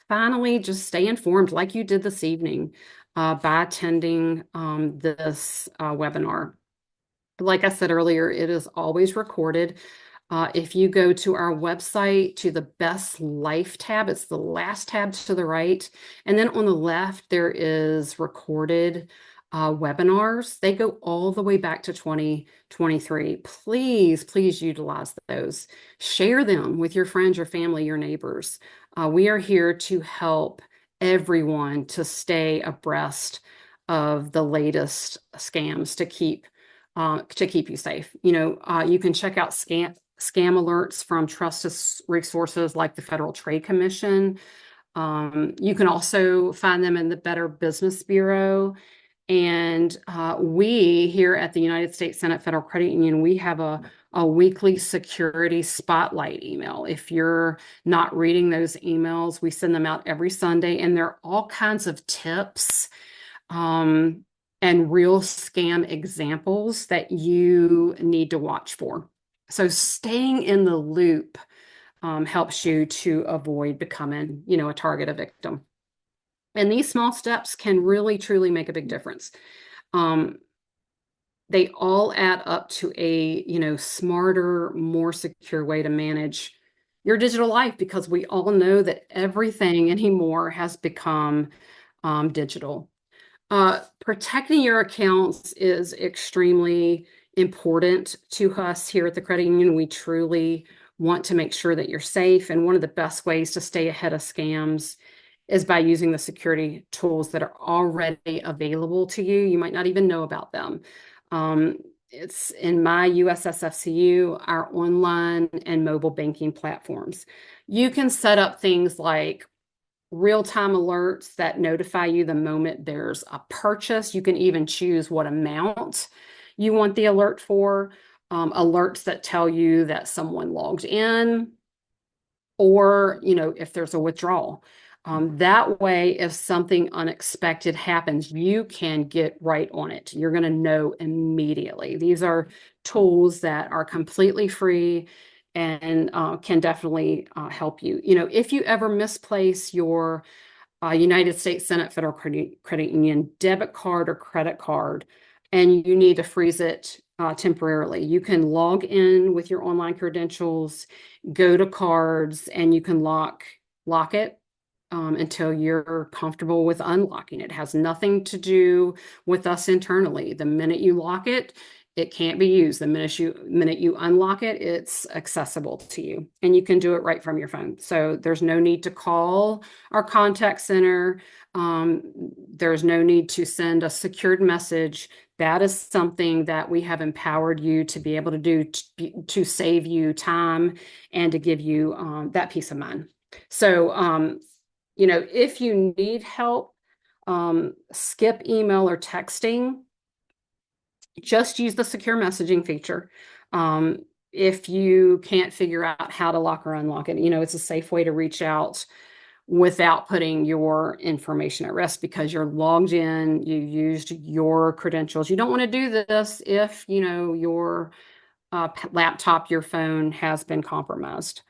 finally, just stay informed like you did this evening by attending this webinar. Like I said earlier, it is always recorded. If you go to our website to the Best Life tab, it's the last tab to the right. And then on the left, there is recorded webinars. They go all the way back to 2023. Please utilize those. Share them with your friends, your family, your neighbors. We are here to help everyone to stay abreast of the latest scams to keep you safe. You can check out scam alerts from trusted resources like the Federal Trade Commission. You can also find them in the Better Business Bureau. And we here at the United States Senate Federal Credit Union, we have a weekly security spotlight email. If you're not reading those emails, we send them out every Sunday, and there are all kinds of tips and real scam examples that you need to watch for. So staying in the loop helps you to avoid becoming, a target, a victim. And these small steps can really, truly make a big difference. They all add up to a, smarter, more secure way to manage your digital life, because we all know that everything anymore has become digital. Protecting your accounts is extremely important to us here at the credit union. We truly want to make sure that you're safe. And one of the best ways to stay ahead of scams is by using the security tools that are already available to you. You might not even know about them. it's in my USSFCU, our online and mobile banking platforms. You can set up things like real-time alerts that notify you the moment there's a purchase. You can even choose what amount you want the alert for. Alerts that tell you that someone logged in, or if there's a withdrawal. That way, if something unexpected happens, you can get right on it. You're going to know immediately. These are tools that are completely free and can definitely help you. If you ever misplace your United States Senate Federal Credit Union debit card or credit card, and you need to freeze it temporarily. You can log in with your online credentials, go to cards, and you can lock it until you're comfortable with unlocking it. It has nothing to do with us internally. The minute you lock it, it can't be used. The minute you unlock it, it's accessible to you, and you can do it right from your phone. So there's no need to call our contact center. There's no need to send a secured message. That is something that we have empowered you to be able to do to save you time and to give you that peace of mind. So, if you need help, skip email or texting. Just use the secure messaging feature. If you can't figure out how to lock or unlock it, it's a safe way to reach out without putting your information at risk because you're logged in, you used your credentials. You don't want to do this if, your laptop, your phone has been compromised.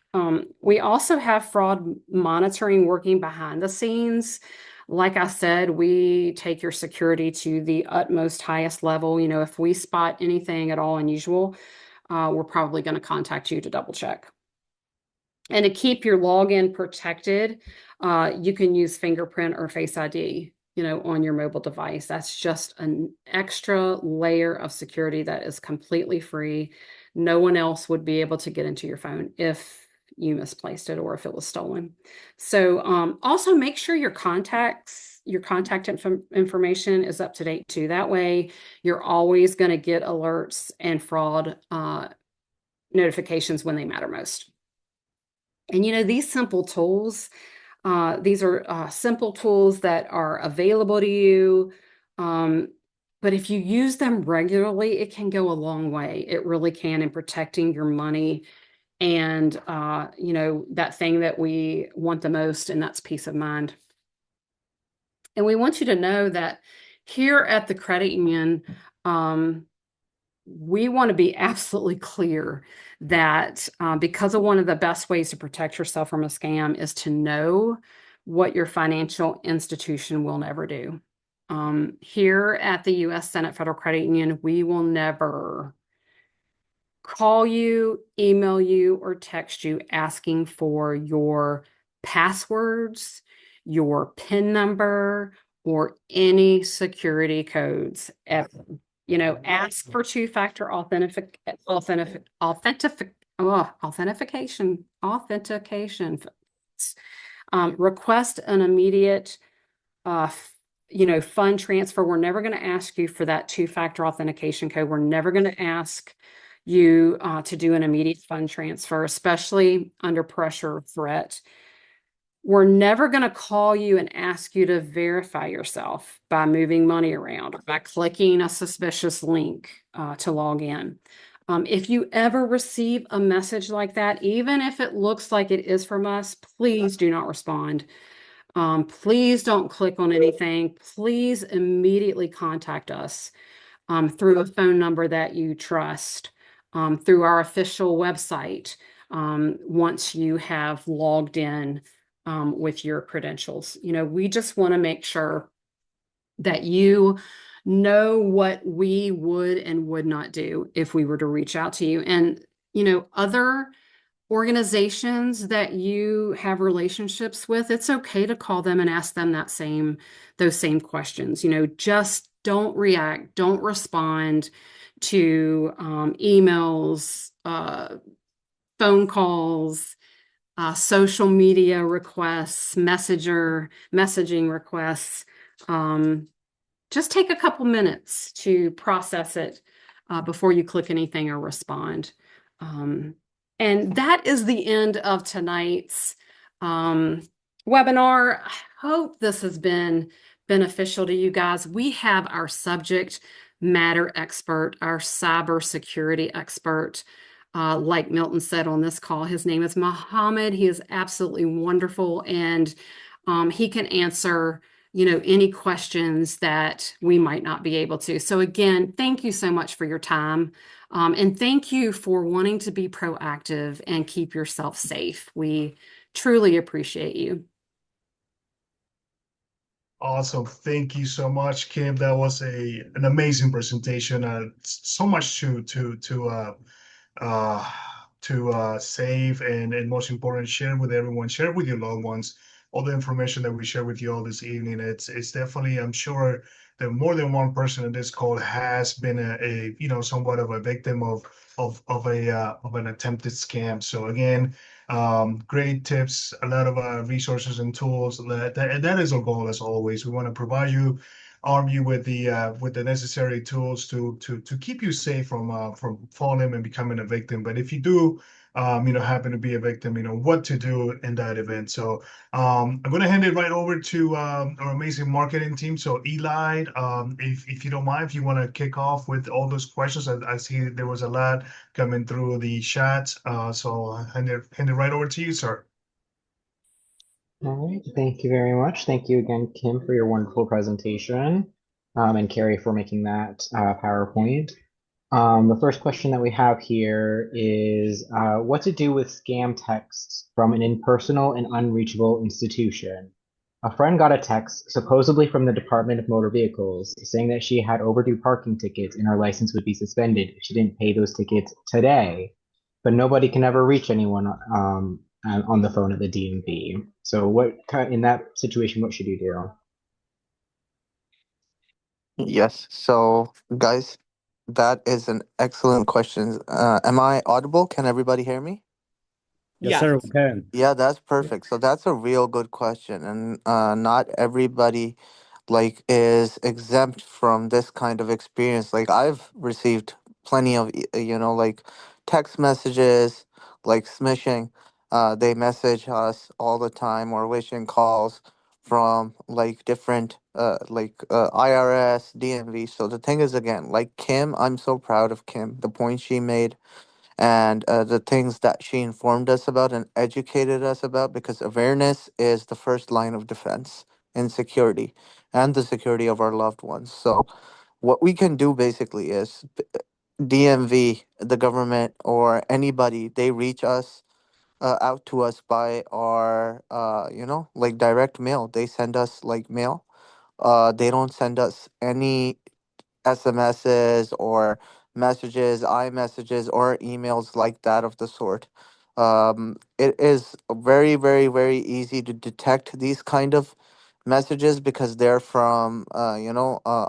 We also have fraud monitoring working behind the scenes. Like I said, we take your security to the utmost highest level. If we spot anything at all unusual, we're probably going to contact you to double check. And to keep your login protected, you can use fingerprint or Face ID, on your mobile device. That's just an extra layer of security that is completely free. No one else would be able to get into your phone if you misplaced it or if it was stolen. So also make sure your contact information is up to date too. That way you're always going to get alerts and fraud notifications when they matter most. And these simple tools, these are simple tools that are available to you. But if you use them regularly, it can go a long way. It really can in protecting your money and, that thing that we want the most, and that's peace of mind. And we want you to know that here at the credit union, we want to be absolutely clear that because of one of the best ways to protect yourself from a scam is to know what your financial institution will never do. Here at the U.S. Senate Federal Credit Union, we will never call you, email you, or text you asking for your passwords, your PIN number, or any security codes ever. Ask for two-factor authentication. Request an immediate fund transfer. We're never going to ask you for that two-factor authentication code. We're never going to ask you to do an immediate fund transfer, especially under pressure or threat. We're never going to call you and ask you to verify yourself by moving money around or by clicking a suspicious link to log in. If you ever receive a message like that, even if it looks like it is from us, please do not respond. Please don't click on anything. Please immediately contact us through a phone number that you trust, through our official website, once you have logged in with your credentials. We just want to make sure that you know what we would and would not do if we were to reach out to you. And, other organizations that you have relationships with, it's okay to call them and ask them those same questions. Just don't react, don't respond to emails, phone calls, social media requests, messaging requests. Just take a couple minutes to process it before you click anything or respond. Um, and that is the end of tonight's um, webinar. I hope this has been beneficial to you guys. We have our subject matter expert, our cybersecurity expert. Like Milton said on this call, his name is Mohammed. He is absolutely wonderful, and he can answer, any questions that we might not be able to. So again, thank you so much for your time. And thank you for wanting to be proactive and keep yourself safe. We truly appreciate you. Awesome. Thank you so much, Kim. That was an amazing presentation. So much uh, to save and most important, share with everyone, share with your loved ones all the information that we share with you all this evening. It's definitely, I'm sure that more than one person in this call has been somewhat of a victim of an attempted scam. So again, great tips, a lot of resources and tools. And that is our goal as always. We want to provide you, arm you with the necessary tools to keep you safe from falling and becoming a victim. But if you do, happen to be a victim, what to do in that event. So I'm going to hand it right over to our amazing marketing team. So Eli, if you don't mind, if you want to kick off with all those questions, I see there was a lot coming through the chat. So I'll hand it right over to you, sir. All right, thank you very much. Thank you again, Kim, for your wonderful presentation, and Carrie for making that PowerPoint. The first question that we have here is what to do with scam texts from an impersonal and unreachable institution. A friend got a text, supposedly from the Department of Motor Vehicles, saying that she had overdue parking tickets and her license would be suspended if she didn't pay those tickets today. But nobody can ever reach anyone on the phone at the DMV. So, in that situation, what should you do? Yes. So, guys, that is an excellent question. Am I audible? Can everybody hear me? Yes, Yes. sir, we can. Yeah, that's perfect. So that's a real good question, and not everybody like is exempt from this kind of experience. Like I've received plenty of like text messages, like smishing. They message us all the time or wishing calls from like different IRS, DMV. So the thing is again, like Kim, I'm so proud of Kim. The point she made and the things that she informed us about and educated us about, because awareness is the first line of defense in security and the security of our loved ones. So, what we can do basically is DMV, the government, or anybody, they reach us. Out to us by our like direct mail. They send us like mail. They don't send us any SMSs or messages, iMessages, or emails like that of the sort. It is very, very, very easy to detect these kind of messages because they're from,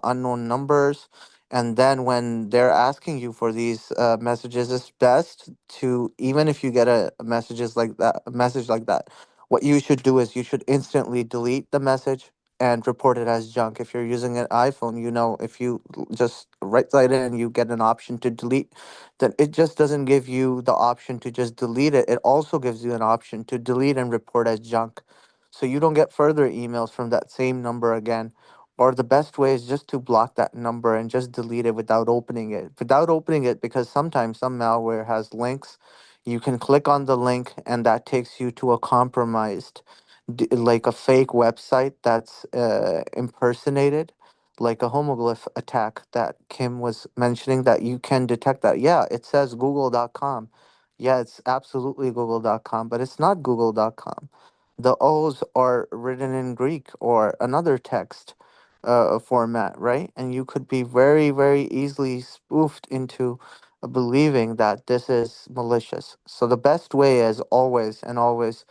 unknown numbers. And then when they're asking you for these messages, it's best to, even if you get a message like that, what you should do is you should instantly delete the message and report it as junk. If you're using an iPhone, if you just right side it and you get an option to delete, then it just doesn't give you the option to just delete it. It also gives you an option to delete and report as junk. So you don't get further emails from that same number again. Or the best way is just to block that number and just delete it without opening it. Without opening it, because sometimes some malware has links. You can click on the link and that takes you to a compromised like a fake website that's impersonated, like a homoglyph attack that Kim was mentioning, that you can detect that. Yeah, it says google.com. Yeah, it's absolutely google.com, but it's not google.com. The O's are written in Greek or another text format, right? And you could be very, very easily spoofed into believing that this is malicious. So the best way is always and always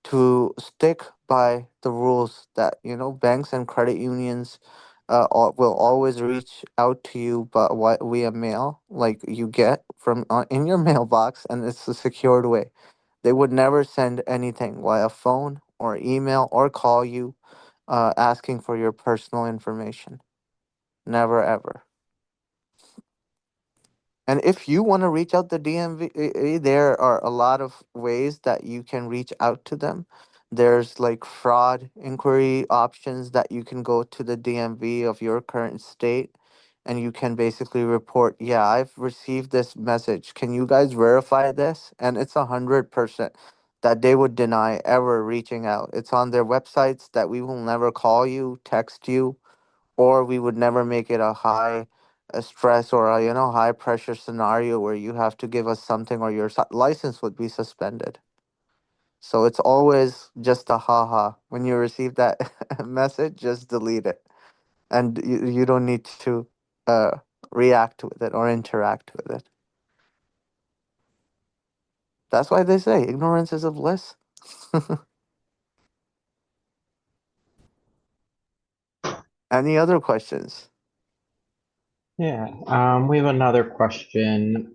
to stick by the rules that banks and credit unions will always reach out to you, but via mail, like you get from in your mailbox, and it's a secured way. They would never send anything via phone or email or call you asking for your personal information. Never ever. And if you want to reach out the DMV, there are a lot of ways that you can reach out to them. There's like fraud inquiry options that you can go to the DMV of your current state, and you can basically report, yeah, I've received this message. Can you guys verify this? And it's 100% that they would deny ever reaching out. It's on their websites that we will never call you, text you, or we would never make it a high stress or a high pressure scenario where you have to give us something or your license would be suspended. So it's always just a haha. When you receive that message, just delete it, and you don't need to uh, react with it or interact with it. That's why they say ignorance is a bliss. Any other questions? Yeah, we have another question.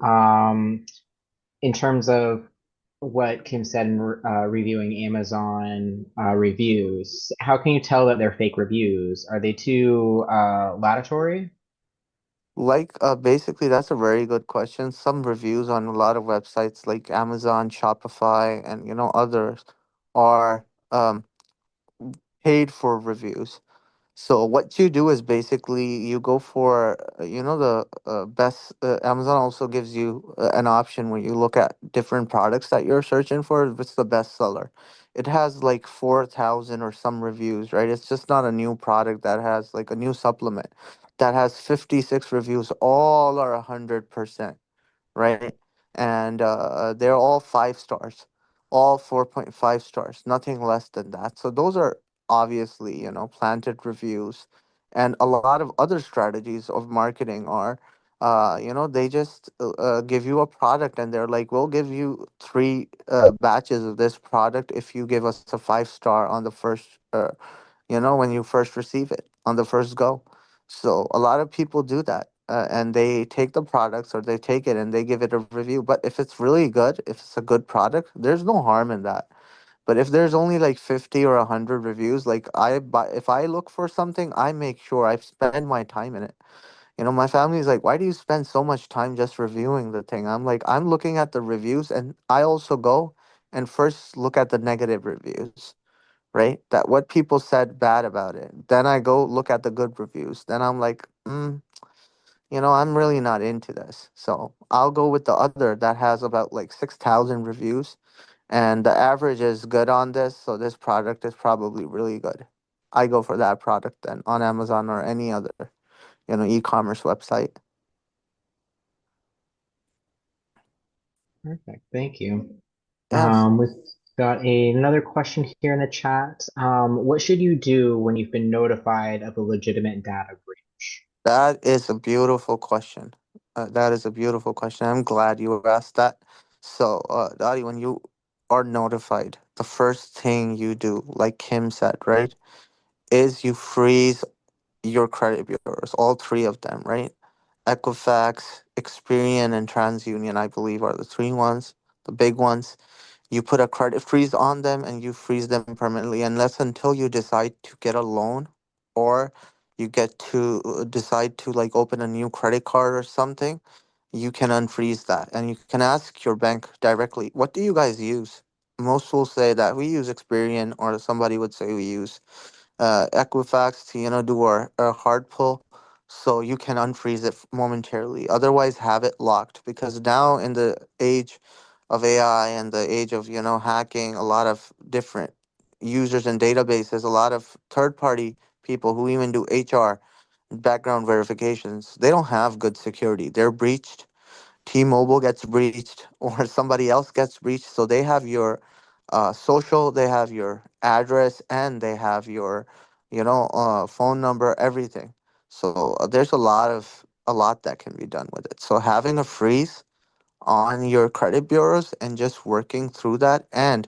In terms of what Kim said in reviewing Amazon reviews, how can you tell that they're fake reviews? Are they too laudatory? Like, basically, that's a very good question. Some reviews on a lot of websites like Amazon, Shopify, and others are paid for reviews. So what you do is basically you go for the best. Amazon also gives you an option where you look at different products that you're searching for. What's the best seller? It has like 4,000 or some reviews, right? It's just not a new product that has like a new supplement that has 56 reviews. All are 100%, right? And they're all 5 stars, all 4.5 stars, nothing less than that. So those are obviously, planted reviews. And a lot of other strategies of marketing are, they just give you a product and they're like, we'll give you three batches of this product if you give us a 5 star on the first, when you first receive it on the first go. So a lot of people do that, and they take the products or they take it and they give it a review. But if it's really good, if it's a good product, there's no harm in that. But if there's only like 50 or 100 reviews, like I buy, if I look for something, I make sure I spend my time in it. My family's like, why do you spend so much time just reviewing the thing? I'm like, I'm looking at the reviews and I also go and first look at the negative reviews, right? That what people said bad about it. Then I go look at the good reviews. Then I'm like, I'm really not into this. So I'll go with the other that has about like 6,000 reviews, and the average is good on this. So this product is probably really good. I go for that product then on Amazon or any other, e-commerce website. Perfect, thank you. Yeah, We've got another question here in the chat. What should you do when you've been notified of a legitimate data breach? that is a beautiful question. That is a beautiful question. I'm glad you asked that. So, Dadi, when you are notified, the first thing you do, like Kim said, right, is you freeze your credit bureaus, all three of them, right? Equifax, Experian, and TransUnion, I believe, are the three ones, the big ones. You put a credit freeze on them and you freeze them permanently, unless until you decide to get a loan or you get to decide to like open a new credit card or something. You can unfreeze that and you can ask your bank directly, what do you guys use? Most will say that we use Experian, or somebody would say we use Equifax to do our hard pull, so you can unfreeze it momentarily. Otherwise, have it locked, because now in the age of AI and the age of hacking, a lot of different users and databases, a lot of third party people who even do HR background verifications, they don't have good security. They're breached, T-Mobile gets breached or somebody else gets breached. So they have your social, they have your address, and they have your, phone number, everything. So there's a lot that can be done with it. So having a freeze on your credit bureaus and just working through that, and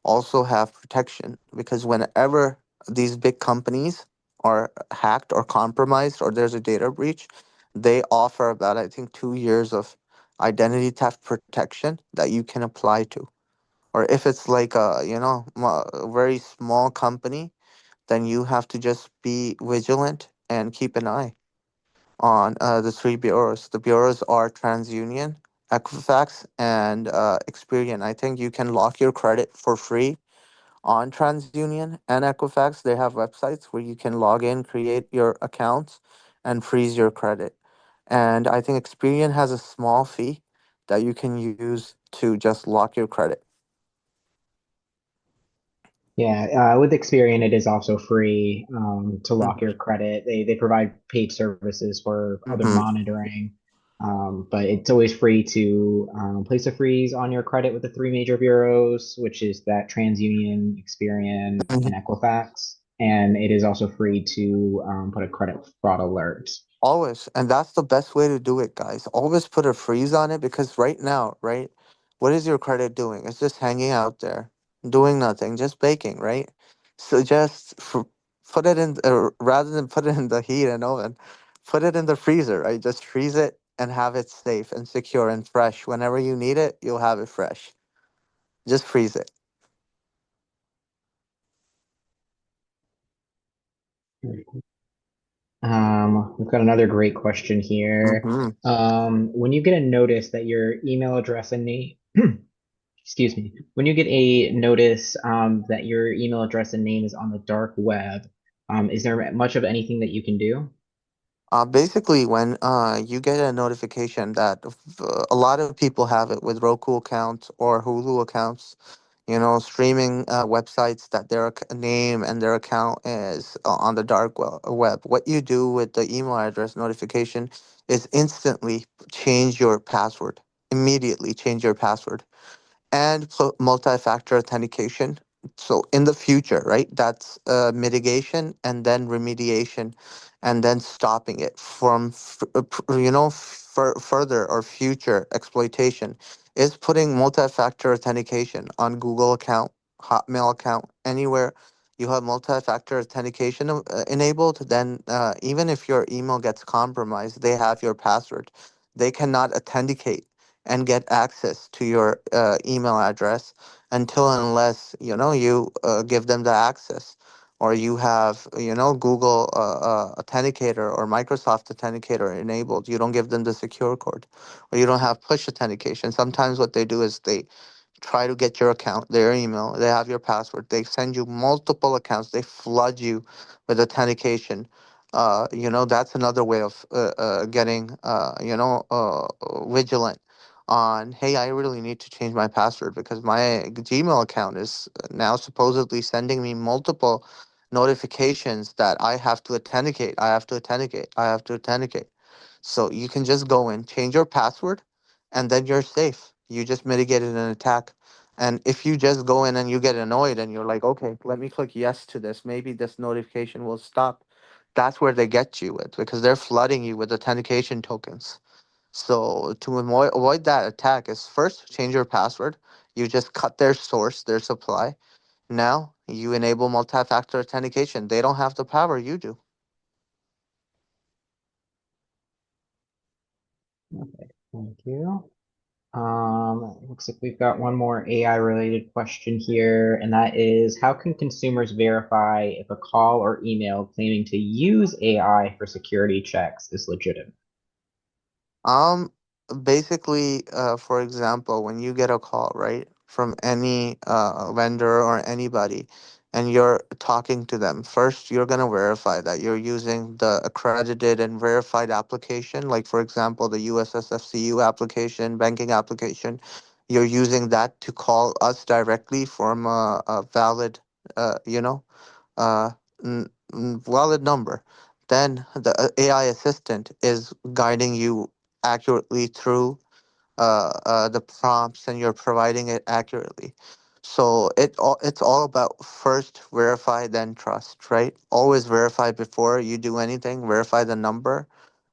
also have protection, because whenever these big companies are hacked or compromised or there's a data breach, they offer about, I think, 2 years of identity theft protection that you can apply to. Or if it's like a very small company, then you have to just be vigilant and keep an eye on the three bureaus. The bureaus are TransUnion, Equifax, and Experian. I think you can lock your credit for free on TransUnion and Equifax. They have websites where you can log in, create your accounts, and freeze your credit. And I think Experian has a small fee that you can use to just lock your credit. Yeah, with Experian, it is also free to lock Mm-hmm. your credit. They provide paid services for other Mm-hmm. monitoring, but it's always free to place a freeze on your credit with the three major bureaus, which is that TransUnion, Experian, and Equifax. And it is also free to put a credit fraud alert. Always. And that's the best way to do it, guys. Always put a freeze on it because right now, right? What is your credit doing? It's just hanging out there, doing nothing, just baking, right? So just put it in, rather than put it in the heat and oven, put it in the freezer, right? Just freeze it and have it safe and secure and fresh. Whenever you need it, you'll have it fresh. Just freeze it. We've got another great question here. Mm-hmm. When you get a notice that your email address and name, excuse me, when you get a notice that your email address and name is on the dark web, is there much of anything that you can do? Basically, when you get a notification that a lot of people have it with Roku accounts or Hulu accounts, streaming websites that their name and their account is on the dark web. What you do with the email address notification is instantly change your password. Immediately change your password and multi-factor authentication. So in the future, right? That's mitigation and then remediation, and then stopping it from further or future exploitation is putting multi-factor authentication on Google account, Hotmail account, anywhere you have multi-factor authentication enabled. Then even if your email gets compromised, they have your password. They cannot authenticate and get access to your email address until unless you give them the access, or you have Google Authenticator or Microsoft Authenticator enabled. You don't give them the secure code, or you don't have push authentication. Sometimes what they do is they try to get your account, their email, they have your password, they send you multiple accounts, they flood you with authentication. That's another way of getting vigilant on, hey, I really need to change my password because my Gmail account is now supposedly sending me multiple notifications that I have to authenticate, I have to authenticate, I have to authenticate. So you can just go in, change your password, and then you're safe. You just mitigated an attack. And if you just go in and you get annoyed and you're like, okay, let me click yes to this, maybe this notification will stop. That's where they get you with, because they're flooding you with authentication tokens. So to avoid that attack is first change your password. You just cut their source, their supply. Now you enable multi-factor authentication. They don't have the power, you do. Okay, thank you. Looks like we've got one more AI related question here, and that is, how can consumers verify if a call or email claiming to use AI for security checks is legitimate? Um, Basically, for example, when you get a call, right, from any vendor or anybody, and you're talking to them, first you're gonna verify that you're using the accredited and verified application. Like for example, the USSFCU application, banking application. You're using that to call us directly from a valid, uh, you know, uh, valid number. Then the AI assistant is guiding you accurately through the prompts, and you're providing it accurately. So it's all about first verify, then trust, right? Always verify before you do anything. Verify the number,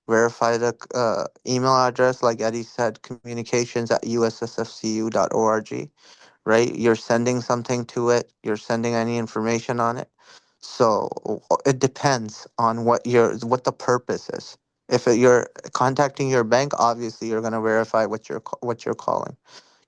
verify the email address, like Eddie said, communications at ussfcu.org, right? You're sending something to it, you're sending any information on it. So it depends on what the purpose is. If you're contacting your bank, obviously you're going to verify what you're calling.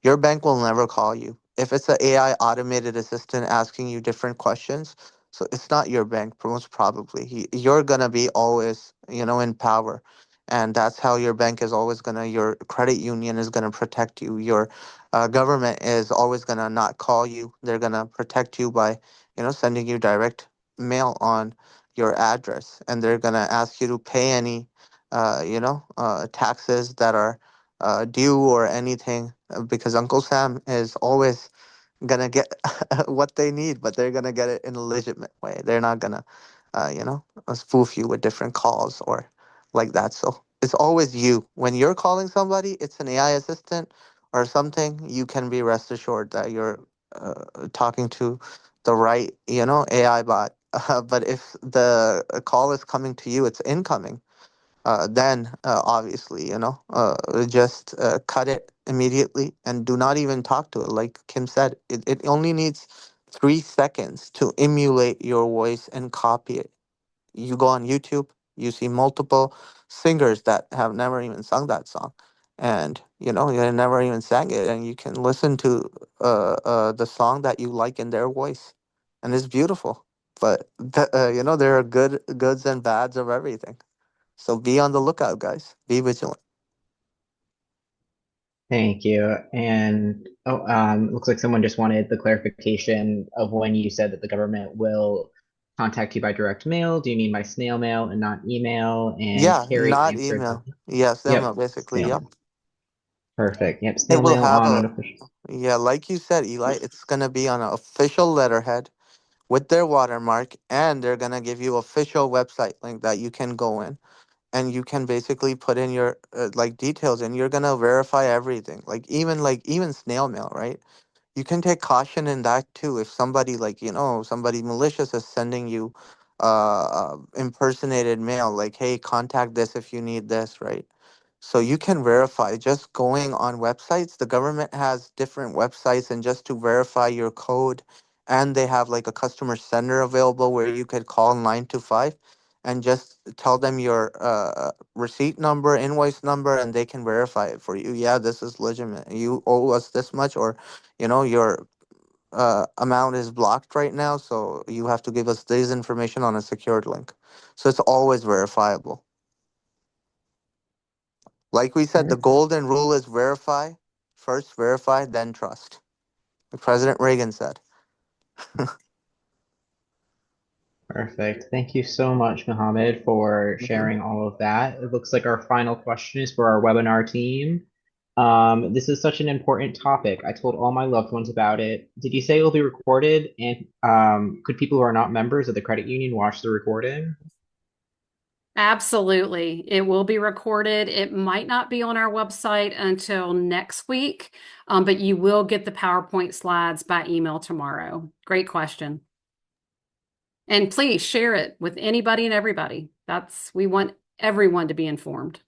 Your bank will never call you. If it's an AI automated assistant asking you different questions, so it's not your bank, most probably. You're going to be always, in power. and that's how your bank is always gonna, your credit union is gonna protect you. Your government is always gonna not call you. They're gonna protect you by, sending you direct mail on your address, and they're gonna ask you to pay any, taxes that are due or anything, because Uncle Sam is always gonna get what they need, but they're gonna get it in a legitimate way. They're not gonna, spoof you with different calls or like that. So it's always you. When you're calling somebody, it's an AI assistant or something. You can be rest assured that you're talking to the right, AI bot. But if the call is coming to you, it's incoming, then obviously, just cut it immediately and do not even talk to it. Like Kim said, it only needs 3 seconds to emulate your voice and copy it. You go on YouTube, you see multiple singers that have never even sung that song, and they never even sang it, and you can listen to the song that you like in their voice, and it's beautiful. But there are goods and bads of everything. So be on the lookout, guys. Be vigilant. Thank you. And looks like someone just wanted the clarification of when you said that the government will contact you by direct mail. Do you mean by snail mail and not email? And Yeah, Carrie not answered. email. Yeah, snail mail, Yep, basically. snail Yep. mail. Perfect. Yep, It snail will mail have on a, an official. yeah, like you said, Eli, it's going to be on an official letterhead with their watermark, and they're going to give you official website link that you can go in, and you can basically put in your like details, and you're going to verify everything. Like even snail mail, right? You can take caution in that too. If somebody, like, somebody malicious is sending you impersonated mail, like, hey, contact this if you need this, right? So you can verify just going on websites. The government has different websites, and just to verify your code, and they have like a customer center available where you could call 925 and just tell them your receipt number, invoice number, and they can verify it for you. Yeah, this is legitimate. You owe us this much, or your amount is blocked right now, so you have to give us this information on a secured link. So it's always verifiable. Like we said, the golden rule is verify, first verify, then trust. Like President Reagan said. Perfect. Thank you so much, Mohammed, for Mhm. sharing all of that. It looks like our final question is for our webinar team. This is such an important topic. I told all my loved ones about it. Did you say it will be recorded? And could people who are not members of the credit union watch the recording? Absolutely. It will be recorded. It might not be on our website until next week, but you will get the PowerPoint slides by email tomorrow. Great question. And please share it with anybody and everybody. We want everyone to be informed.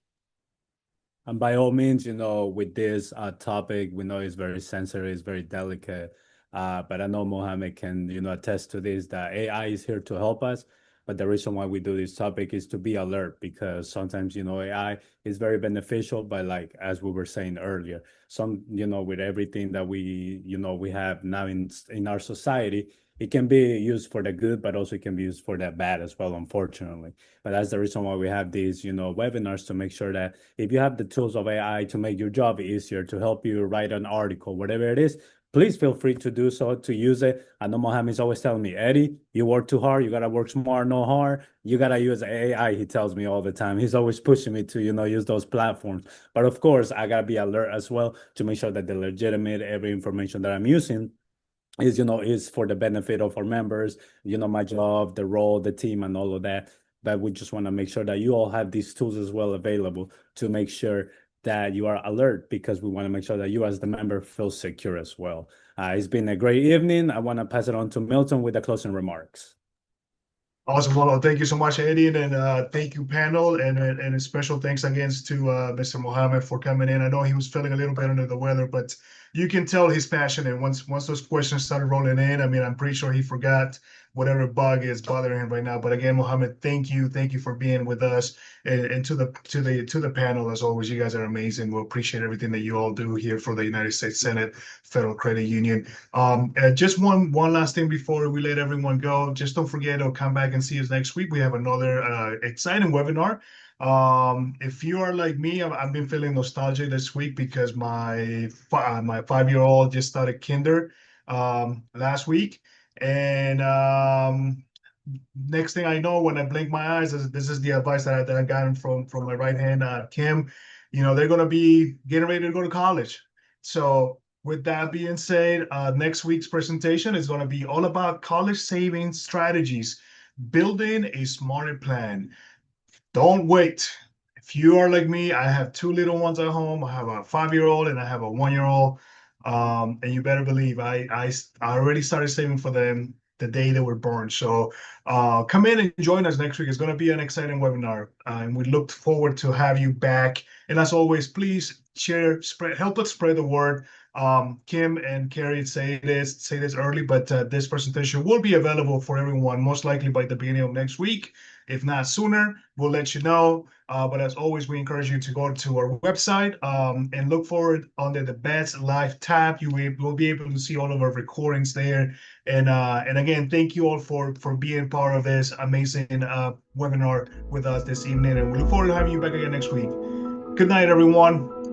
And by all means, with this topic, we know it's very sensitive, it's very delicate. But I know Mohammed can, attest to this, that AI is here to help us. But the reason why we do this topic is to be alert, because sometimes, AI is very beneficial, but like as we were saying earlier, with everything that we have now in our society, it can be used for the good, but also it can be used for the bad as well, unfortunately. But that's the reason why we have these, webinars, to make sure that if you have the tools of AI to make your job easier, to help you write an article, whatever it is, please feel free to do so, to use it. I know Mohammed's always telling me, Eddie, you work too hard. You got to work smart, no hard. You got to use AI. He tells me all the time. He's always pushing me to, use those platforms. But of course, I got to be alert as well to make sure that the legitimate, every information that I'm using is for the benefit of our members, my job, the role, the team, and all of that. But we just want to make sure that you all have these tools as well available, to make sure that you are alert, because we want to make sure that you as the member feel secure as well. It's been a great evening. I want to pass it on to Milton with the closing remarks. Awesome. Well, thank you so much, Eddie, and thank you, panel, and a special thanks again to Mr. Mohammed for coming in. I know he was feeling a little bit under the weather, but you can tell he's passionate. Once those questions started rolling in, I mean, I'm pretty sure he forgot whatever bug is bothering him right now. But again, Mohammed, thank you for being with us, and to the panel as always. You guys are amazing. We appreciate everything that you all do here for the United States Senate Federal Credit Union. Just one last thing before we let everyone go. Just don't forget to come back and see us next week. We have another exciting webinar. If you are like me, I've been feeling nostalgia this week because my 5-year-old just started kinder last week, and next thing I know, when I blink my eyes, this is the advice that I got from my right hand, Kim. They're gonna be getting ready to go to college. So with that being said, next week's presentation is gonna be all about college savings strategies, building a smarter plan. Don't wait. If you are like me, I have two little ones at home. I have a 5-year-old and I have a 1-year-old. And you better believe I already started saving for them the day they were born. So come in and join us next week. It's going to be an exciting webinar, and we look forward to have you back. And as always, please share, help us spread the word. Kim and Carrie say this early, but this presentation will be available for everyone most likely by the beginning of next week. If not sooner, we'll let you know. But as always, we encourage you to go to our website and look forward under the Best Live tab. You will be able to see all of our recordings there. And again, thank you all for being part of this amazing webinar with us this evening. And we look forward to having you back again next week. Good night, everyone.